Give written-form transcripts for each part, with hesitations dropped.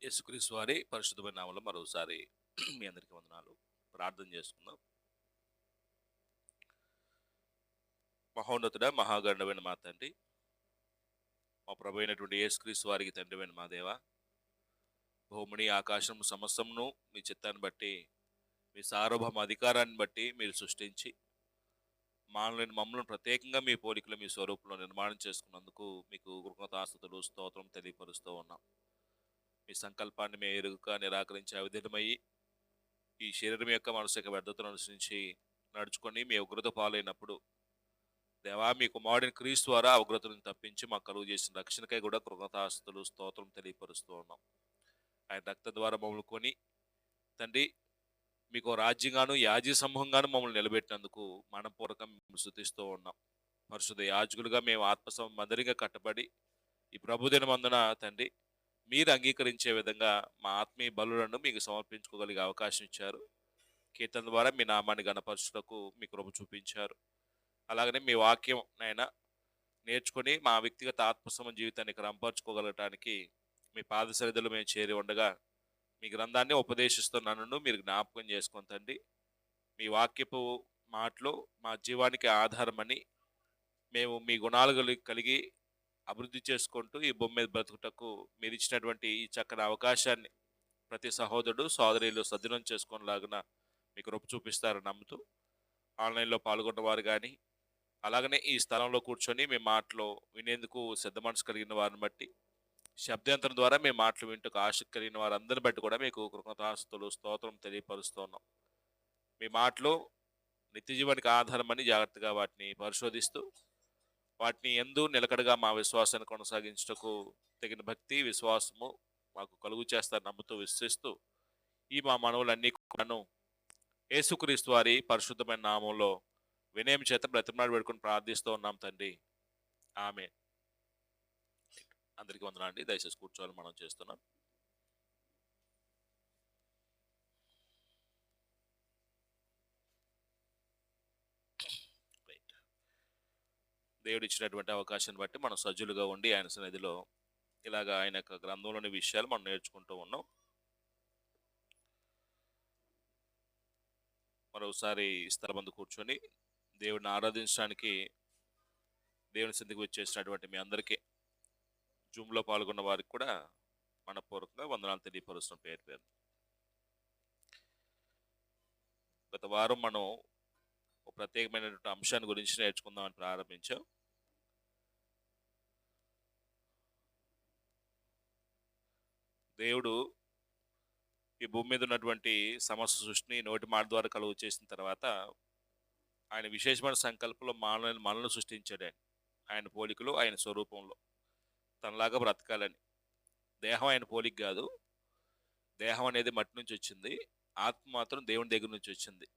యేసుక్రీస్తు వారి పరిశుద్ధమైన నామములో మరోసారి మీ అందరికీ వందనాలు. ప్రార్థన చేసుకుందాం. మహోన్నతుడ మహాగణమైన మా తండ్రి, మా ప్రభు అయినటువంటి యేసుక్రీస్తు వారికి తండ్రివైన మా దేవ, భూమిని ఆకాశం సమస్తమును మీ చిత్తాన్ని బట్టి, మీ సార్వభౌమ అధికారాన్ని బట్టి మీరు సృష్టించి మమ్మల్ని ప్రత్యేకంగా మీ పోలికలు మీ స్వరూపంలో నిర్మాణం చేసుకున్నందుకు మీకు కృతజ్ఞతాస్తుతులు స్తోత్రం తెలియపరుస్తూ ఉన్నాం. మీ సంకల్పాన్ని మేము ఎరుగక నిరాకరించి అవిధేయమయ్యి ఈ శరీరం యొక్క మనసు యొక్క వ్యర్థతను అనుసరించి నడుచుకొని మీ ఉగ్రత పాలైనప్పుడు దేవా, మీ కుమారుడిని క్రీస్తు ద్వారా ఆ ఉగ్రతను తప్పించి మాకు కలుగు చేసిన రక్షణకై కూడా కృతజ్ఞతాస్తుతులు స్తోత్రం తెలియపరుస్తూ ఉన్నాం. ఆయన రక్తం ద్వారా మమ్మల్ని కొని తండ్రి మీకు రాజ్యంగాను యాజీ సమూహంగాను మమ్మల్ని నిలబెట్టినందుకు మనపూర్వకం శృతిస్తూ ఉన్నాం. పరిశుద్ధ యాజకులుగా మేము ఆత్మసంబంధంగా కట్టబడి ఈ ప్రభుదినమందున తండ్రి మీరు అంగీకరించే విధంగా మా ఆత్మీయ బలులను మీకు సమర్పించుకోగలిగే అవకాశం ఇచ్చారు. కీర్తన ద్వారా మీ నామాన్ని గణపరచుటకు మీ కృప చూపించారు. అలాగనే మీ వాక్యం నాయన నేర్చుకొని మా వ్యక్తిగత ఆత్మసమ జీవితాన్ని క్రమపరచుకోగలగటానికి మీ పాద సరిధులు మేము చేరి ఉండగా మీ గ్రంథాన్ని ఉపదేశిస్తూ నన్ను మీరు జ్ఞాపకం చేసుకొని తండ్రి, మీ వాక్యపు మాటలు మా జీవానికి ఆధారమని మేము మీ గుణాలు కలిగి అభివృద్ధి చేసుకుంటూ ఈ భూమి మీద బ్రతుకుటకు మీరు ఇచ్చినటువంటి ఈ చక్కని అవకాశాన్ని ప్రతి సహోదరుడు సోదరులు సద్వినియోగం చేసుకునేలాగున మీకు కృప చూపిస్తారని నమ్ముతూ ఆన్లైన్లో పాల్గొన్న వారు కానీ అలాగనే ఈ స్థలంలో కూర్చొని మీ మాటలు వినేందుకు సిద్ధ మనసు కలిగిన వారిని బట్టి శబ్దాంతరం ద్వారా మీ మాటలు వింటూ ఆసక్తి కలిగిన వారందరిని బట్టి కూడా మీకు కృతజ్ఞతాస్తుతులు స్తోత్రం తెలియపరుస్తున్నాం. మీ మాటలు నిత్య జీవానికి ఆధారమని జాగ్రత్తగా వాటిని పరిశోధిస్తూ వాటిని ఎందు నిలకడగా మా విశ్వాసాన్ని కొనసాగించుటకు తగిన భక్తి విశ్వాసము మాకు కలుగు చేస్తారని నమ్ముతూ విశ్వసిస్తూ ఈ మా మనవులన్నీ కూడాను యేసుక్రీస్తు వారి పరిశుద్ధమైన నామంలో వినయం చేత బ్రతిమలాడి పెట్టుకుని ప్రార్థిస్తూ ఉన్నాం తండ్రి, ఆమేన్. అందరికీ వందనాలండి. దయచేసి కూర్చోవాలని మనం చేస్తున్నాం. దేవుడు ఇచ్చినటువంటి అవకాశాన్ని బట్టి మనం సజ్జులుగా ఉండి ఆయన సన్నిధిలో ఇలాగ ఆయన యొక్క గ్రంథంలోని విషయాలు మనం నేర్చుకుంటూ ఉన్నాం. మరోసారి స్థలం ముందు కూర్చొని దేవుడిని ఆరాధించడానికి దేవుని సన్నిధికి వచ్చేసినటువంటి మీ అందరికీ జూమ్లో పాల్గొన్న వారికి కూడా మనపూర్వకంగా వందనాలు తెలియపరుస్తున్న పేరు. గత వారం మనం ఒక ప్రత్యేకమైనటువంటి అంశాన్ని గురించి నేర్చుకుందామని ప్రారంభించాం. దేవుడు ఈ భూమి మీద ఉన్నటువంటి సమస్త సృష్టిని నోటి మాట ద్వారా కలుగు చేసిన తర్వాత ఆయన విశేషమైన సంకల్పంలో మనల్ని సృష్టించాడు. ఆయన పోలికలు ఆయన స్వరూపంలో తనలాగా బ్రతకాలని. దేహం ఆయన పోలిక కాదు. దేహం అనేది మట్టి నుంచి వచ్చింది, ఆత్మ మాత్రం దేవుని దగ్గర నుంచి వచ్చింది.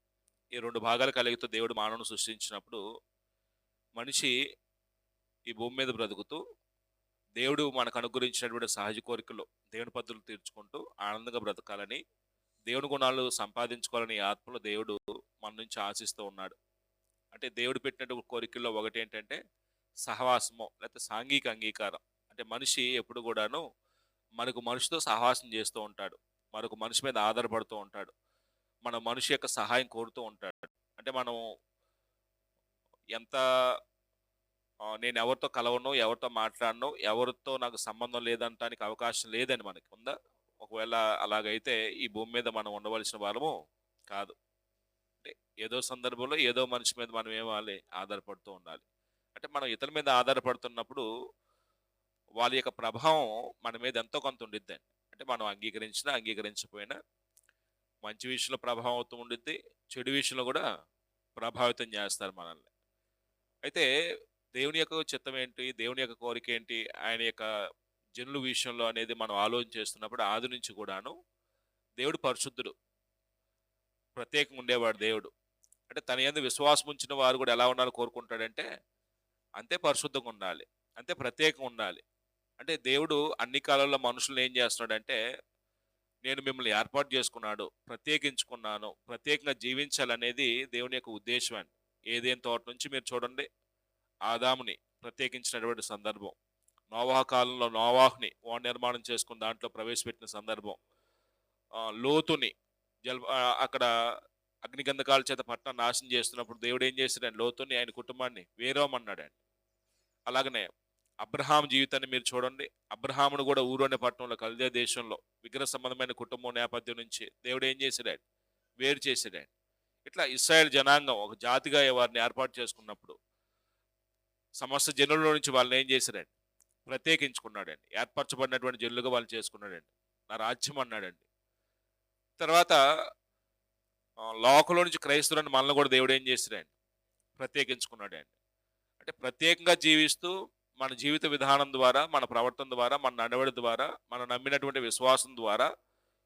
ఈ రెండు భాగాలు కలిగితే దేవుడు మానవుని సృష్టించినప్పుడు మనిషి ఈ భూమి మీద బ్రతుకుతూ దేవుడు మనకు అనుగ్రహించినటువంటి సహజ కోరికలు దేవుని పద్ధతులు తీర్చుకుంటూ ఆనందంగా బ్రతకాలని, దేవుని గుణాలు సంపాదించుకోవాలని ఆత్మలో దేవుడు మన నుంచి ఆశిస్తూ ఉన్నాడు. అంటే దేవుడు పెట్టినటువంటి కోరికల్లో ఒకటి ఏంటంటే సహవాసము, లేకపోతే సాంఘిక అంగీకారం. అంటే మనిషి ఎప్పుడు కూడాను మనిషితో సహవాసం చేస్తూ ఉంటాడు, మరొక మనిషి మీద ఆధారపడుతూ ఉంటాడు, మన మనిషి యొక్క సహాయం కోరుతూ ఉంటాడు. అంటే మనం ఎంత నేను ఎవరితో కలవను, ఎవరితో మాట్లాడను, ఎవరితో నాకు సంబంధం లేదంటానికి అవకాశం లేదని మనకి ఉందా? ఒకవేళ అలాగైతే ఈ భూమి మీద మనం ఉండవలసిన వాళ్ళము కాదు. అంటే ఏదో సందర్భంలో ఏదో మనిషి మీద మనం ఏమాలి ఆధారపడుతూ ఉండాలి. అంటే మనం ఇతరుల మీద ఆధారపడుతున్నప్పుడు వాళ్ళ యొక్క ప్రభావం మన మీద ఎంతో కొంత ఉండిద్దండి. అంటే మనం అంగీకరించినా అంగీకరించకపోయినా మంచి విషయంలో ప్రభావం అవుతూ ఉండిద్ది, చెడు విషయంలో కూడా ప్రభావితం చేస్తారు మనల్ని. అయితే దేవుని యొక్క చిత్తం ఏంటి, దేవుని యొక్క కోరిక ఏంటి, ఆయన యొక్క జనుల విషయంలో అనేది మనం ఆలోచన చేస్తున్నప్పుడు ఆది నుంచి కూడాను దేవుడు పరిశుద్ధుడు, ప్రత్యేకంగా ఉండేవాడు దేవుడు. అంటే తన యందు విశ్వాసం ఉంచిన వారు కూడా ఎలా ఉండాలని కోరుకుంటాడంటే అంతే పరిశుద్ధంగా ఉండాలి, అంతే ప్రత్యేకంగా ఉండాలి. అంటే దేవుడు అన్ని కాలాల్లో మనుషులను ఏం చేస్తున్నాడంటే, నేను మిమ్మల్ని ఏర్పాటు చేసుకున్నాడు, ప్రత్యేకించుకున్నాను, ప్రత్యేకంగా జీవించాలనేది దేవుని యొక్క ఉద్దేశం అండి. ఏదేని తోట నుంచి మీరు చూడండి, ఆదాముని ప్రత్యేకించినటువంటి సందర్భం, నోవాహు కాలంలో నోవాహుని ఓడ నిర్మాణం చేసుకుని దాంట్లో ప్రవేశపెట్టిన సందర్భం, లోతుని అక్కడ అగ్నిగంధకాల చేత పట్టణం నాశనం చేస్తున్నప్పుడు దేవుడు ఏం చేశాడండి? లోతుని ఆయన కుటుంబాన్ని వేరోమన్నాడండి. అలాగనే అబ్రహాం జీవితాన్ని మీరు చూడండి. అబ్రహామును కూడా ఊరు అనే పట్టణంలో కల్దీ దేశంలో విగ్రహ సంబంధమైన కుటుంబం నేపథ్యం నుంచి దేవుడు ఏం చేశాడండి? వేరు చేశాడండి. ఇట్లా ఇశ్రాయేల్ జనాంగం ఒక జాతిగా వారిని ఏర్పాటు చేసుకున్నప్పుడు సమస్త జనుల నుంచి వాళ్ళని ఏం చేశాడండి? ప్రత్యేకించుకున్నాడండి. ఏర్పరచబడినటువంటి జనులుగా వాళ్ళు చేసుకున్నాడండి. నా రాజ్యం అన్నాడండి. తర్వాత లోకంలో నుంచి క్రైస్తవులను మనల్ని కూడా దేవుడు ఏం చేశాడండి? ప్రత్యేకించుకున్నాడండి. అంటే ప్రత్యేకంగా జీవిస్తూ మన జీవిత విధానం ద్వారా, మన ప్రవర్తన ద్వారా, మన నడవడి ద్వారా, మనం నమ్మినటువంటి విశ్వాసం ద్వారా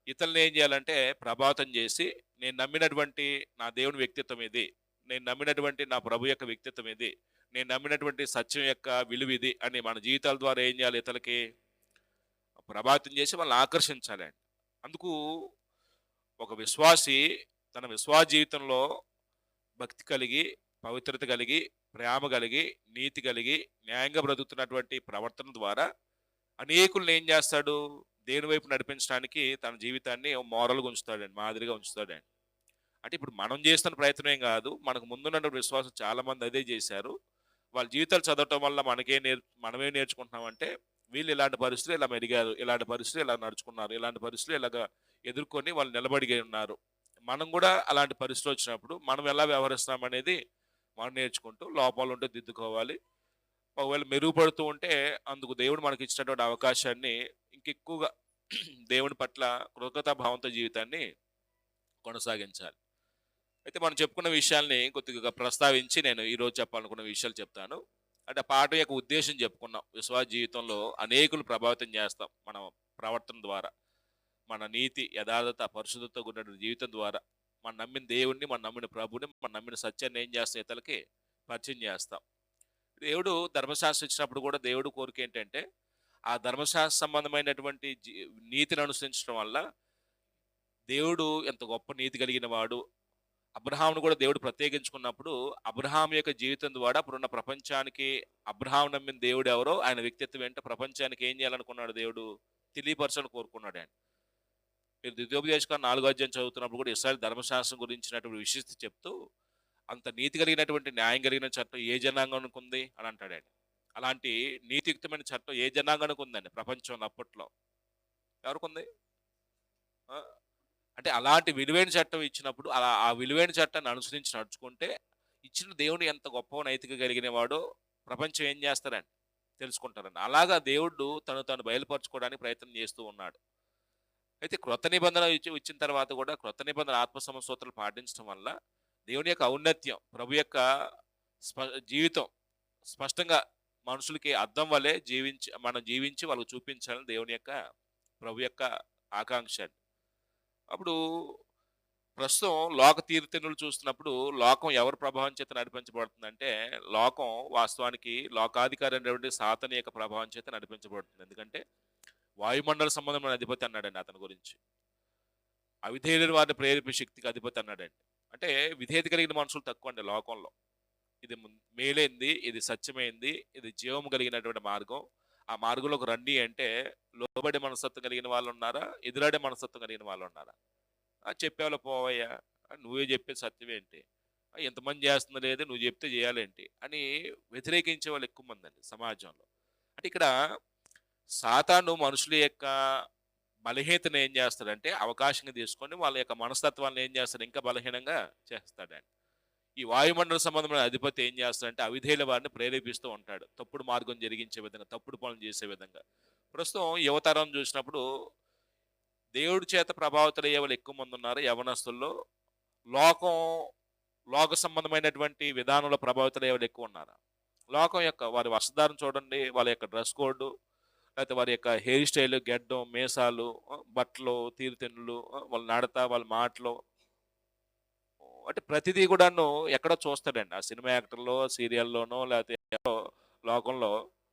ఇతరులను ఏం చేయాలంటే ప్రభావితం చేసి, నేను నమ్మినటువంటి నా దేవుని వ్యక్తిత్వం ఇది, నేను నమ్మినటువంటి నా ప్రభు యొక్క వ్యక్తిత్వం ఇది, నేను నమ్మినటువంటి సత్యం యొక్క విలువ ఇది అని మన జీవితాల ద్వారా ఏం చేయాలి? ఇతరులకి ప్రభావితం చేసి వాళ్ళని ఆకర్షించాలండి. అందుకు ఒక విశ్వాసి తన విశ్వాస జీవితంలో భక్తి కలిగి, పవిత్రత కలిగి, ప్రేమ కలిగి, నీతి కలిగి, న్యాయంగా బ్రతుకుతున్నటువంటి ప్రవర్తన ద్వారా అనేకులను ఏం చేస్తాడు? దేని వైపు నడిపించడానికి తన జీవితాన్ని మోరల్గా ఉంచుతాడండి, మాదిరిగా ఉంచుతాడండి. అంటే ఇప్పుడు మనం చేస్తున్న ప్రయత్నం ఏం కాదు, మనకు ముందున్నటువంటి విశ్వాసం చాలా మంది అదే చేశారు. వాళ్ళ జీవితాలు చదవటం వల్ల మనమే నేర్చుకుంటున్నామంటే, వీళ్ళు ఇలాంటి పరిస్థితులు ఇలా మెరిగారు, ఇలాంటి పరిస్థితులు ఇలా నడుచుకున్నారు, ఇలాంటి పరిస్థితులు ఇలాగా ఎదుర్కొని వాళ్ళు నిలబడి ఉన్నారు. మనం కూడా అలాంటి పరిస్థితులు వచ్చినప్పుడు మనం ఎలా వ్యవహరిస్తున్నాం అనేది మనం నేర్చుకుంటూ, లోపాలు ఉంటే దిద్దుకోవాలి. ఒకవేళ మెరుగుపడుతూ ఉంటే అందుకు దేవుడు మనకి ఇచ్చినటువంటి అవకాశాన్ని ఇంకెక్కువగా దేవుని పట్ల కృతజ్ఞతా భావంతో జీవితాన్ని కొనసాగించాలి. అయితే మనం చెప్పుకున్న విషయాల్ని కొద్దిగా ప్రస్తావించి నేను ఈరోజు చెప్పాలనుకున్న విషయాలు చెప్తాను. అంటే ఆ పాట యొక్క ఉద్దేశం చెప్పుకున్నాం. విశ్వాస జీవితంలో అనేకులు ప్రభావితం చేస్తాం మన ప్రవర్తన ద్వారా, మన నీతి, యథార్థత, పరిశుద్ధతతో కూడిన జీవితం ద్వారా, మనం నమ్మిన దేవుణ్ణి, మనం నమ్మిన ప్రభుని, మనం నమ్మిన సత్యాన్ని ఏం చేస్తాం? ఇతరులకి పరిచయం చేస్తాం. దేవుడు ధర్మశాస్త్రం ఇచ్చినప్పుడు కూడా దేవుడు కోరిక ఏంటంటే, ఆ ధర్మశాస్త్ర సంబంధమైనటువంటి నీతిని అనుసరించడం వల్ల దేవుడు ఎంత గొప్ప నీతి కలిగిన వాడు. అబ్రహామును కూడా దేవుడు ప్రత్యేకించుకున్నప్పుడు అబ్రహాం యొక్క జీవితం ద్వారా ఇప్పుడున్న ప్రపంచానికి అబ్రహాం నమ్మిన దేవుడు ఎవరో, ఆయన వ్యక్తిత్వం ఏంటో ప్రపంచానికి ఏం చేయాలనుకున్నాడు? దేవుడు తెలియపరచాలని కోరుకున్నాడు ఆయన. మీరు ద్వితీయోపదేశకాండం 4వ అధ్యాయం చదువుతున్నప్పుడు కూడా ఇశ్రాయేలు ధర్మశాస్త్రం గురించినటువంటి విశిష్టత చెప్తూ, అంత నీతి కలిగినటువంటి, న్యాయం కలిగిన చట్టం ఏ జనాంగానికి ఉంది అని అంటాడండి. అలాంటి నీతియుక్తమైన చట్టం ఏ జనాంగానికి ఉందండి ప్రపంచంలో అప్పట్లో? ఎవరికుంది? అంటే అలాంటి విలువైన చట్టం ఇచ్చినప్పుడు ఆ విలువైన చట్టాన్ని అనుసరించి నడుచుకుంటే ఇచ్చిన దేవుడు ఎంత గొప్ప నైతిక కలిగిన వాడో ప్రపంచం ఏం చేస్తారండి? తెలుసుకుంటారండి. అలాగా దేవుడు తను బయలుపరచుకోవడానికి ప్రయత్నం చేస్తూ ఉన్నాడు. అయితే క్రొత్త నిబంధన ఇచ్చిన తర్వాత కూడా క్రొత్త నిబంధన ఆత్మ సంస్కృతులు పాటించడం వల్ల దేవుని యొక్క ఔన్నత్యం, ప్రభు యొక్క జీవితం స్పష్టంగా మనుషులకి అర్థం వల్లే మనం జీవించి వాళ్ళకు చూపించాలని దేవుని యొక్క, ప్రభు యొక్క ఆకాంక్ష. అప్పుడు ప్రస్తుతం లోక తీరుతెన్నులు చూస్తున్నప్పుడు లోకం ఎవరి ప్రభావం చేత నడిపించబడుతుందంటే, లోకం వాస్తవానికి లోకాధికారి అనేటువంటి సాతాను యొక్క ప్రభావం చేత నడిపించబడుతుంది. ఎందుకంటే వాయుమండల సంబంధమైన అధిపతి అన్నాడండి అతని గురించి. అవిధేయులైన వారిని ప్రేరేపే శక్తికి అధిపతి అన్నాడండి. అంటే విధేయత కలిగిన మనుషులు తక్కువ అండి లోకంలో. ఇది మేలైంది, ఇది సత్యమైంది, ఇది జీవం కలిగినటువంటి మార్గం. ఆ మార్గంలోకి రండి అంటే లోబడే మనస్తత్వం కలిగిన వాళ్ళు ఉన్నారా? ఎదురాడే మనస్తత్వం కలిగిన వాళ్ళు ఉన్నారా? చెప్పేవాళ్ళు పోవయ్యా, నువ్వే చెప్పేది సత్యం ఏంటి, ఎంతమంది చేస్తుంది లేదు, నువ్వు చెప్తే చేయాలేంటి అని వ్యతిరేకించే వాళ్ళు ఎక్కువ మంది అండి సమాజంలో. అంటే ఇక్కడ సాతాను మనుషుల యొక్క బలహీనతను ఏం చేస్తాడంటే అవకాశంగా తీసుకొని వాళ్ళ యొక్క మనస్తత్వాన్ని ఏం చేస్తాడు? ఇంకా బలహీనంగా చేస్తాడండి. ఈ వాయుమండల సంబంధమైన అధిపతి ఏం చేస్తాడంటే అవిధేయుల వారిని ప్రేరేపిస్తూ ఉంటాడు, తప్పుడు మార్గం జరిగించే విధంగా, తప్పుడు పనులు చేసే విధంగా. ప్రస్తుతం యువతరం చూసినప్పుడు దేవుడి చేత ప్రభావితులయ్యే వాళ్ళు ఎక్కువ మంది ఉన్నారు యవనస్తుల్లో. లోక సంబంధమైనటువంటి విధానంలో ప్రభావితులయ్యే వాళ్ళు ఎక్కువ ఉన్నారు. లోకం యొక్క వారి వస్త్రధారణ చూడండి, వాళ్ళ యొక్క డ్రెస్ కోడ్, లేకపోతే వారి యొక్క హెయిర్ స్టైల్, గెడ్డం, మీసాలు, బట్టలు, తీరుతెన్నులు, వాళ్ళ నడత, వాళ్ళ మాటలు, అంటే ప్రతిదీ కూడాను ఎక్కడో చూస్తాడండి. ఆ సినిమా యాక్టర్లో, సీరియల్లోనో, లేకపోతే లోకంలో.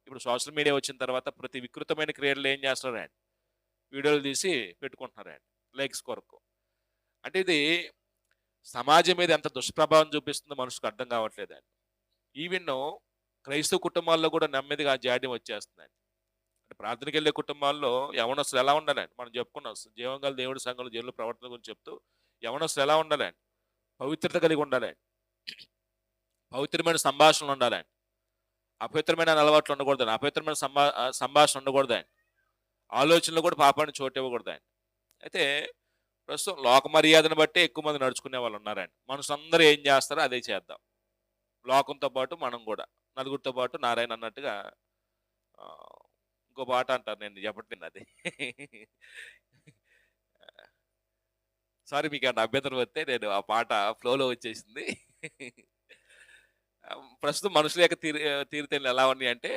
ఇప్పుడు సోషల్ మీడియా వచ్చిన తర్వాత ప్రతి వికృతమైన క్రియలు ఏం చేస్తున్నారండి? వీడియోలు తీసి పెట్టుకుంటున్నారండి లైక్స్ కొరకు. అంటే ఇది సమాజం మీద ఎంత దుష్ప్రభావం చూపిస్తుందో మనుషులకు అర్థం కావట్లేదండి. ఈవెన్ క్రైస్తవ కుటుంబాల్లో కూడా నెమ్మదిగా జాడ్యం వచ్చేస్తుందండి. ప్రార్థనకి వెళ్ళే కుటుంబాల్లో యవనస్తులు ఎలా ఉండాలండి మనం చెప్పుకున్నాం. జీవం గల దేవుడి సంఘంలో జనుల ప్రవర్తన గురించి చెప్తూ యవనస్తులు ఎలా ఉండాలండి? పవిత్రత కలిగి ఉండాలండి. పవిత్రమైన సంభాషణలు ఉండాలండి. అపవిత్రమైన అలవాట్లు ఉండకూడదండి. అపవిత్రమైన సంభాషణ ఉండకూడదండి. ఆలోచనలు కూడా పాపాన్ని చోటు ఇవ్వకూడదండి. అయితే ప్రస్తుతం లోక మర్యాదను బట్టి ఎక్కువ మంది నడుచుకునే వాళ్ళు ఉన్నారండి. మనుషులందరూ ఏం చేస్తారో అదే చేద్దాం. లోకంతో పాటు మనం కూడా నలుగురితో పాటు నారాయణ అన్నట్టుగా ఆ, ఇంకో పాట అంటారు, నేను చెప్పట్లేదు అది. సారీ, మీకు ఏమన్నా అభ్యంతరం వస్తే నేను ఆ పాట ఫ్లోలో వచ్చేసింది. ప్రస్తుతం మనుషుల యొక్క తీరుతెన్నులు ఎలా ఉన్నాయి అంటే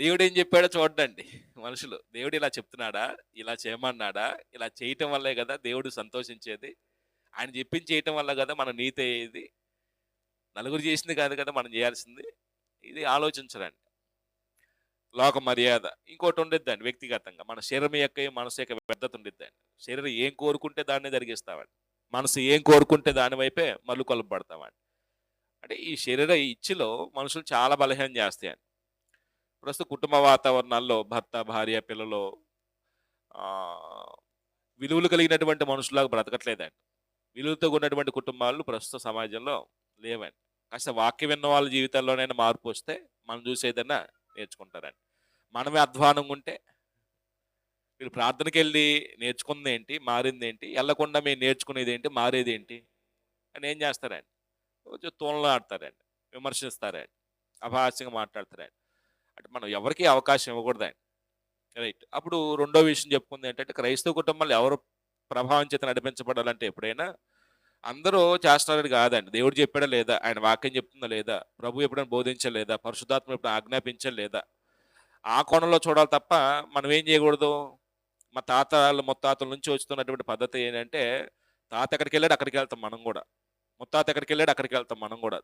దేవుడు ఏం చెప్పాడో చూడండి. మనుషులు దేవుడు ఇలా చెప్తున్నాడా, ఇలా చేయమన్నాడా, ఇలా చేయటం వల్లే కదా దేవుడు సంతోషించేది, ఆయన చెప్పింది చేయటం వల్ల కదా మన నీతి అయ్యేది, నలుగురు చేసింది కాదు కదా మనం చేయాల్సింది. ఇది ఆలోచించరండి. లోక మర్యాద ఇంకోటి ఉండిద్దండి. వ్యక్తిగతంగా మన శరీరం యొక్క మనసు యొక్క పెద్దత ఉండిద్దండి. శరీరం ఏం కోరుకుంటే దాన్నే జరిగిస్తామండి. మనసు ఏం కోరుకుంటే దాని వైపే మళ్ళీ కొలపబడతామండి. అంటే ఈ శరీర ఇచ్చిలో మనుషులు చాలా బలహీనం చేస్తాయండి. ప్రస్తుత కుటుంబ వాతావరణాల్లో భర్త, భార్య, పిల్లలు ఆ విలువలు కలిగినటువంటి మనుషులాగా బ్రతకట్లేదండి. విలువలతో ఉన్నటువంటి కుటుంబాలు ప్రస్తుత సమాజంలో లేవండి. కాస్త వాక్యం విన్న వాళ్ళ జీవితాల్లోనైనా మార్పు వస్తే మనం చూసేదన్నా నేర్చుకుంటారండి. మనమే అధ్వానంగా ఉంటే మీరు ప్రార్థనకి వెళ్ళి నేర్చుకుంది ఏంటి, మారింది ఏంటి, వెళ్ళకుండా మేము నేర్చుకునేది ఏంటి, మారేది ఏంటి అని ఏం చేస్తారండి? కొంచెం తూలన ఆడతారండి, విమర్శిస్తారండి, అపహాస్యంగా మాట్లాడతారండి. అంటే మనం ఎవరికి అవకాశం ఇవ్వకూడదండి. రైట్. అప్పుడు రెండో విషయం చెప్పుకుంది ఏంటంటే క్రైస్తవ కుటుంబాలు ఎవరు ప్రభావం చేత నడిపించబడాలంటే ఎప్పుడైనా అందరూ చేస్తున్నారని కాదండి. దేవుడు చెప్పాడా లేదా, ఆయన వాక్యం చెప్తుందా లేదా, ప్రభు ఎప్పుడైనా బోధించలేదా, పరిశుద్ధాత్మ ఎప్పుడైనా ఆజ్ఞాపించలేదా, ఆ కోణంలో చూడాలి తప్ప మనం ఏం చేయకూడదు. మా తాతలు ముత్తాతల నుంచి వస్తున్నటువంటి పద్ధతి ఏంటంటే తాత ఎక్కడికి వెళ్ళాడు అక్కడికి వెళ్తాం మనం కూడా, ముత్తాత ఎక్కడికి వెళ్ళాడు అక్కడికి వెళ్తాం మనం కూడా.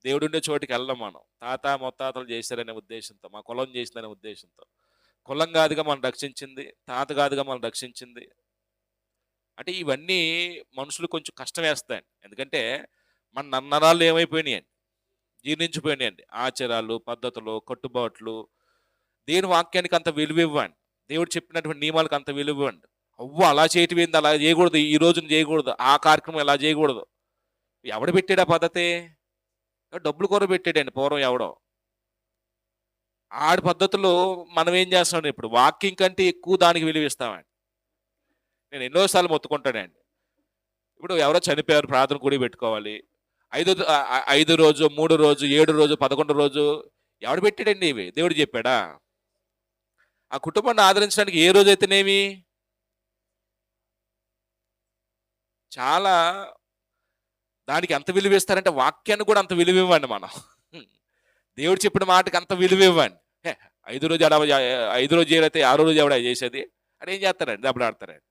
దేవుడుండే చోటికి వెళ్ళం మనం. తాత ముత్తాతలు చేశారనే ఉద్దేశంతో, మా కులం చేసిందనే ఉద్దేశంతో. కులం కాదుగా మనం రక్షించింది, తాత కాదుగా మనం రక్షించింది. అంటే ఇవన్నీ మనుషులు కొంచెం కష్టం వేస్తాయండి. ఎందుకంటే మన నన్నరాలు ఏమైపోయినాయండి, జీర్ణించిపోయినాయండి. ఆచారాలు, పద్ధతులు, కట్టుబాట్లు. దేని వాక్యానికి అంత విలువ ఇవ్వండి. దేవుడు చెప్పినటువంటి నియమాలకు అంత విలువ ఇవ్వండి. అవ్వ అలా చేయటం ఏంది, అలా చేయకూడదు, ఈ రోజున చేయకూడదు, ఆ కార్యక్రమం ఎలా చేయకూడదు. ఎవడు పెట్టాడు ఆ పద్ధతి? డబ్బులు కొర పెట్టాడండి పూర్వం ఎవడో. ఆడి పద్ధతులు మనం ఏం చేస్తాం ఇప్పుడు? వాక్యం కంటే ఎక్కువ దానికి విలువ ఇస్తామండి. నేను ఎన్నోసార్లు మొత్తుకుంటానండి. ఇప్పుడు ఎవరో చనిపోయారు, ప్రార్థన కూడి పెట్టుకోవాలి. 5 రోజు, 3 రోజు, 7 రోజు, 11 రోజు ఎవడు పెట్టాడండి ఇవి? దేవుడు చెప్పాడా? ఆ కుటుంబాన్ని ఆదరించడానికి ఏ రోజైతేనేమి చాలా దానికి ఎంత విలువ ఇస్తారంటే వాక్యాన్ని కూడా అంత విలువ ఇవ్వండి మనం. దేవుడు చెప్పిన మాటకి అంత విలువ ఇవ్వండి. 5 రోజు చేయలేతే 6 రోజు ఎవడ చేసేది అని ఏం చేస్తారండి? దెబ్బలు ఆడతారండి.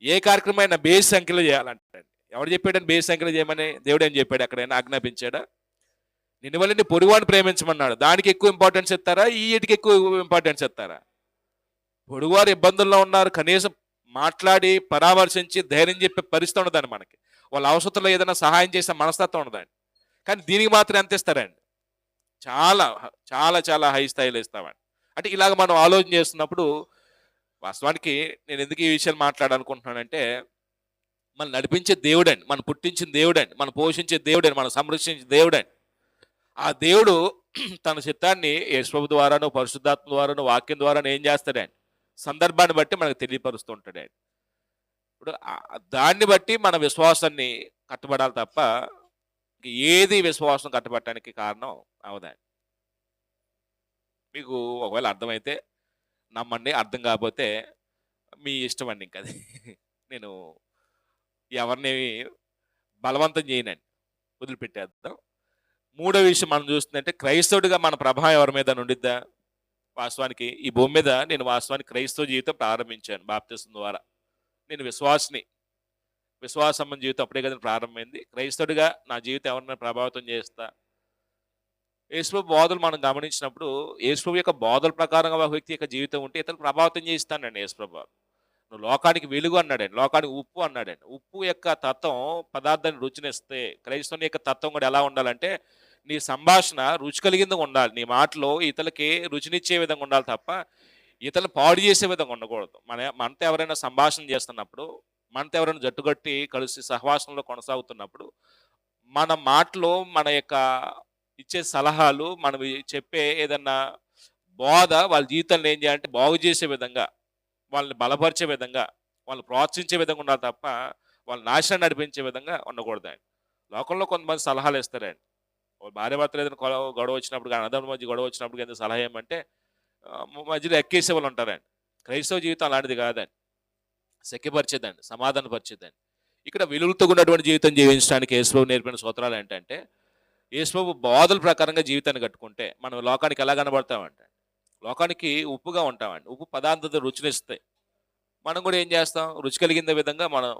ఏ కార్యక్రమం అయినా బేస్ సంఖ్యలో చేయాలంటారండి. ఎవడు చెప్పాడని బేస్ సంఖ్యలో చేయమని? దేవుడు ఏం చెప్పాడు? ఎక్కడైనా ఆజ్ఞాపించాడా? నిన్ను వల్ల నీ పొరుగువాడిని ప్రేమించమన్నాడు. దానికి ఎక్కువ ఇంపార్టెన్స్ ఇస్తారా, ఈ వీటికి ఎక్కువ ఇంపార్టెన్స్ ఇస్తారా? పొరుగువారు ఇబ్బందుల్లో ఉన్నారు, కనీసం మాట్లాడి పరామర్శించి ధైర్యం చెప్పే పరిస్థితి ఉండదండి మనకి. వాళ్ళ అవసరంలో ఏదైనా సహాయం చేసే మనస్తత్వం ఉండదండి. కానీ దీనికి మాత్రం ఎంత ఇస్తారండి? చాలా చాలా చాలా హై స్థాయిలో ఇస్తామండి. అంటే ఇలాగ మనం ఆలోచన చేస్తున్నప్పుడు వాస్తవానికి నేను ఎందుకు ఈ విషయాలు మాట్లాడాలనుకుంటున్నానంటే మనం నడిపించే దేవుడండి, మనం పుట్టించిన దేవుడండి, మనం పోషించే దేవుడండి, మనం సంరక్షించే దేవుడండి. ఆ దేవుడు తన చిత్తాన్ని యేసుప్రభు ద్వారాను, పరిశుద్ధాత్మ ద్వారాను, వాక్యం ద్వారాను ఏం చేస్తాడండి? సందర్భాన్ని బట్టి మనకు తెలియపరుస్తూ ఉంటాడండి. ఇప్పుడు దాన్ని బట్టి మన విశ్వాసాన్ని కట్టబడాలి తప్ప ఏది విశ్వాసం కట్టబట్టడానికి కారణం అవదండి. మీకు ఒకవేళ అర్థమైతే నమ్మండి, అర్థం కాకపోతే మీ ఇష్టం అండి. ఇంకది నేను ఎవరిని బలవంతం చేయనండి, వదిలిపెట్టేద్దాం. మూడో విషయం మనం చూస్తుందంటే క్రైస్తవుడిగా మన ప్రభావం ఎవరి మీద ఉండిద్దా? వాస్తవానికి ఈ భూమి మీద నేను వాస్తవానికి క్రైస్తవ జీవితం ప్రారంభించాను బాప్తిసం ద్వారా. నేను విశ్వాసం జీవితం అప్పుడే కదా ప్రారంభమైంది. క్రైస్తవుడిగా నా జీవితం ఎవరినైనా ప్రభావితం చేస్తా. యేసుప్రభు బోధలు మనం గమనించినప్పుడు యేసుప్రభు యొక్క బోధల ప్రకారంగా ఒక వ్యక్తి యొక్క జీవితం ఉంటే ఇతరులు ప్రభావితం చేస్తానండి. యేసుప్రభు నువ్వు లోకానికి వెలుగు అన్నాడండి, లోకానికి ఉప్పు అన్నాడండి. ఉప్పు యొక్క తత్వం పదార్థాన్ని రుచినిస్తే క్రైస్తవుని యొక్క తత్వం కూడా ఎలా ఉండాలంటే నీ సంభాషణ రుచి కలిగిందిగా ఉండాలి. నీ మాటలో ఇతరులకి రుచినిచ్చే విధంగా ఉండాలి తప్ప, ఇతరులను పాడు చేసే విధంగా ఉండకూడదు. మనతో ఎవరైనా సంభాషణ చేస్తున్నప్పుడు, మనతో ఎవరైనా జట్టుకట్టి కలిసి సహవాసంలో కొనసాగుతున్నప్పుడు, మన మాటలో మన యొక్క ఇచ్చే సలహాలు, మనం చెప్పే ఏదన్నా బోధ వాళ్ళ జీవితాన్ని ఏం చేయాలంటే బాగు చేసే విధంగా, వాళ్ళని బలపరిచే విధంగా, వాళ్ళని ప్రోత్సహించే విధంగా ఉండాలి తప్ప, వాళ్ళ నాశనం నడిపించే విధంగా ఉండకూడదండి. లోకంలో కొంతమంది సలహాలు ఇస్తారండి. ఓ భార్యాభర్తలు ఏదైనా గొడవ వచ్చినప్పుడు గాని, అన్నదమ్ముల మధ్య గొడవ వచ్చినప్పుడు గాని సలహా ఏమంటే మధ్యలో ఎక్కేసేవాళ్ళు ఉంటారండి. క్రైస్తవ జీవితం అలాంటిది కాదండి. సెక్కిపరిచేదండి, సమాధానపరిచేదండి. ఇక్కడ విలువలతో ఉన్నటువంటి జీవితం జీవించడానికి యేసుప్రభు నేర్పిన సూత్రాలు ఏంటంటే, యేసుప్రభు బోధల ప్రకారంగా జీవితాన్ని కట్టుకుంటే మనం లోకానికి ఎలా కనబడతామంటే, లోకానికి ఉప్పుగా ఉంటామండి. ఉప్పు పదార్థాలు రుచినిస్తాయి. మనం కూడా ఏం చేస్తాం? రుచి కలిగిన విధంగా మనం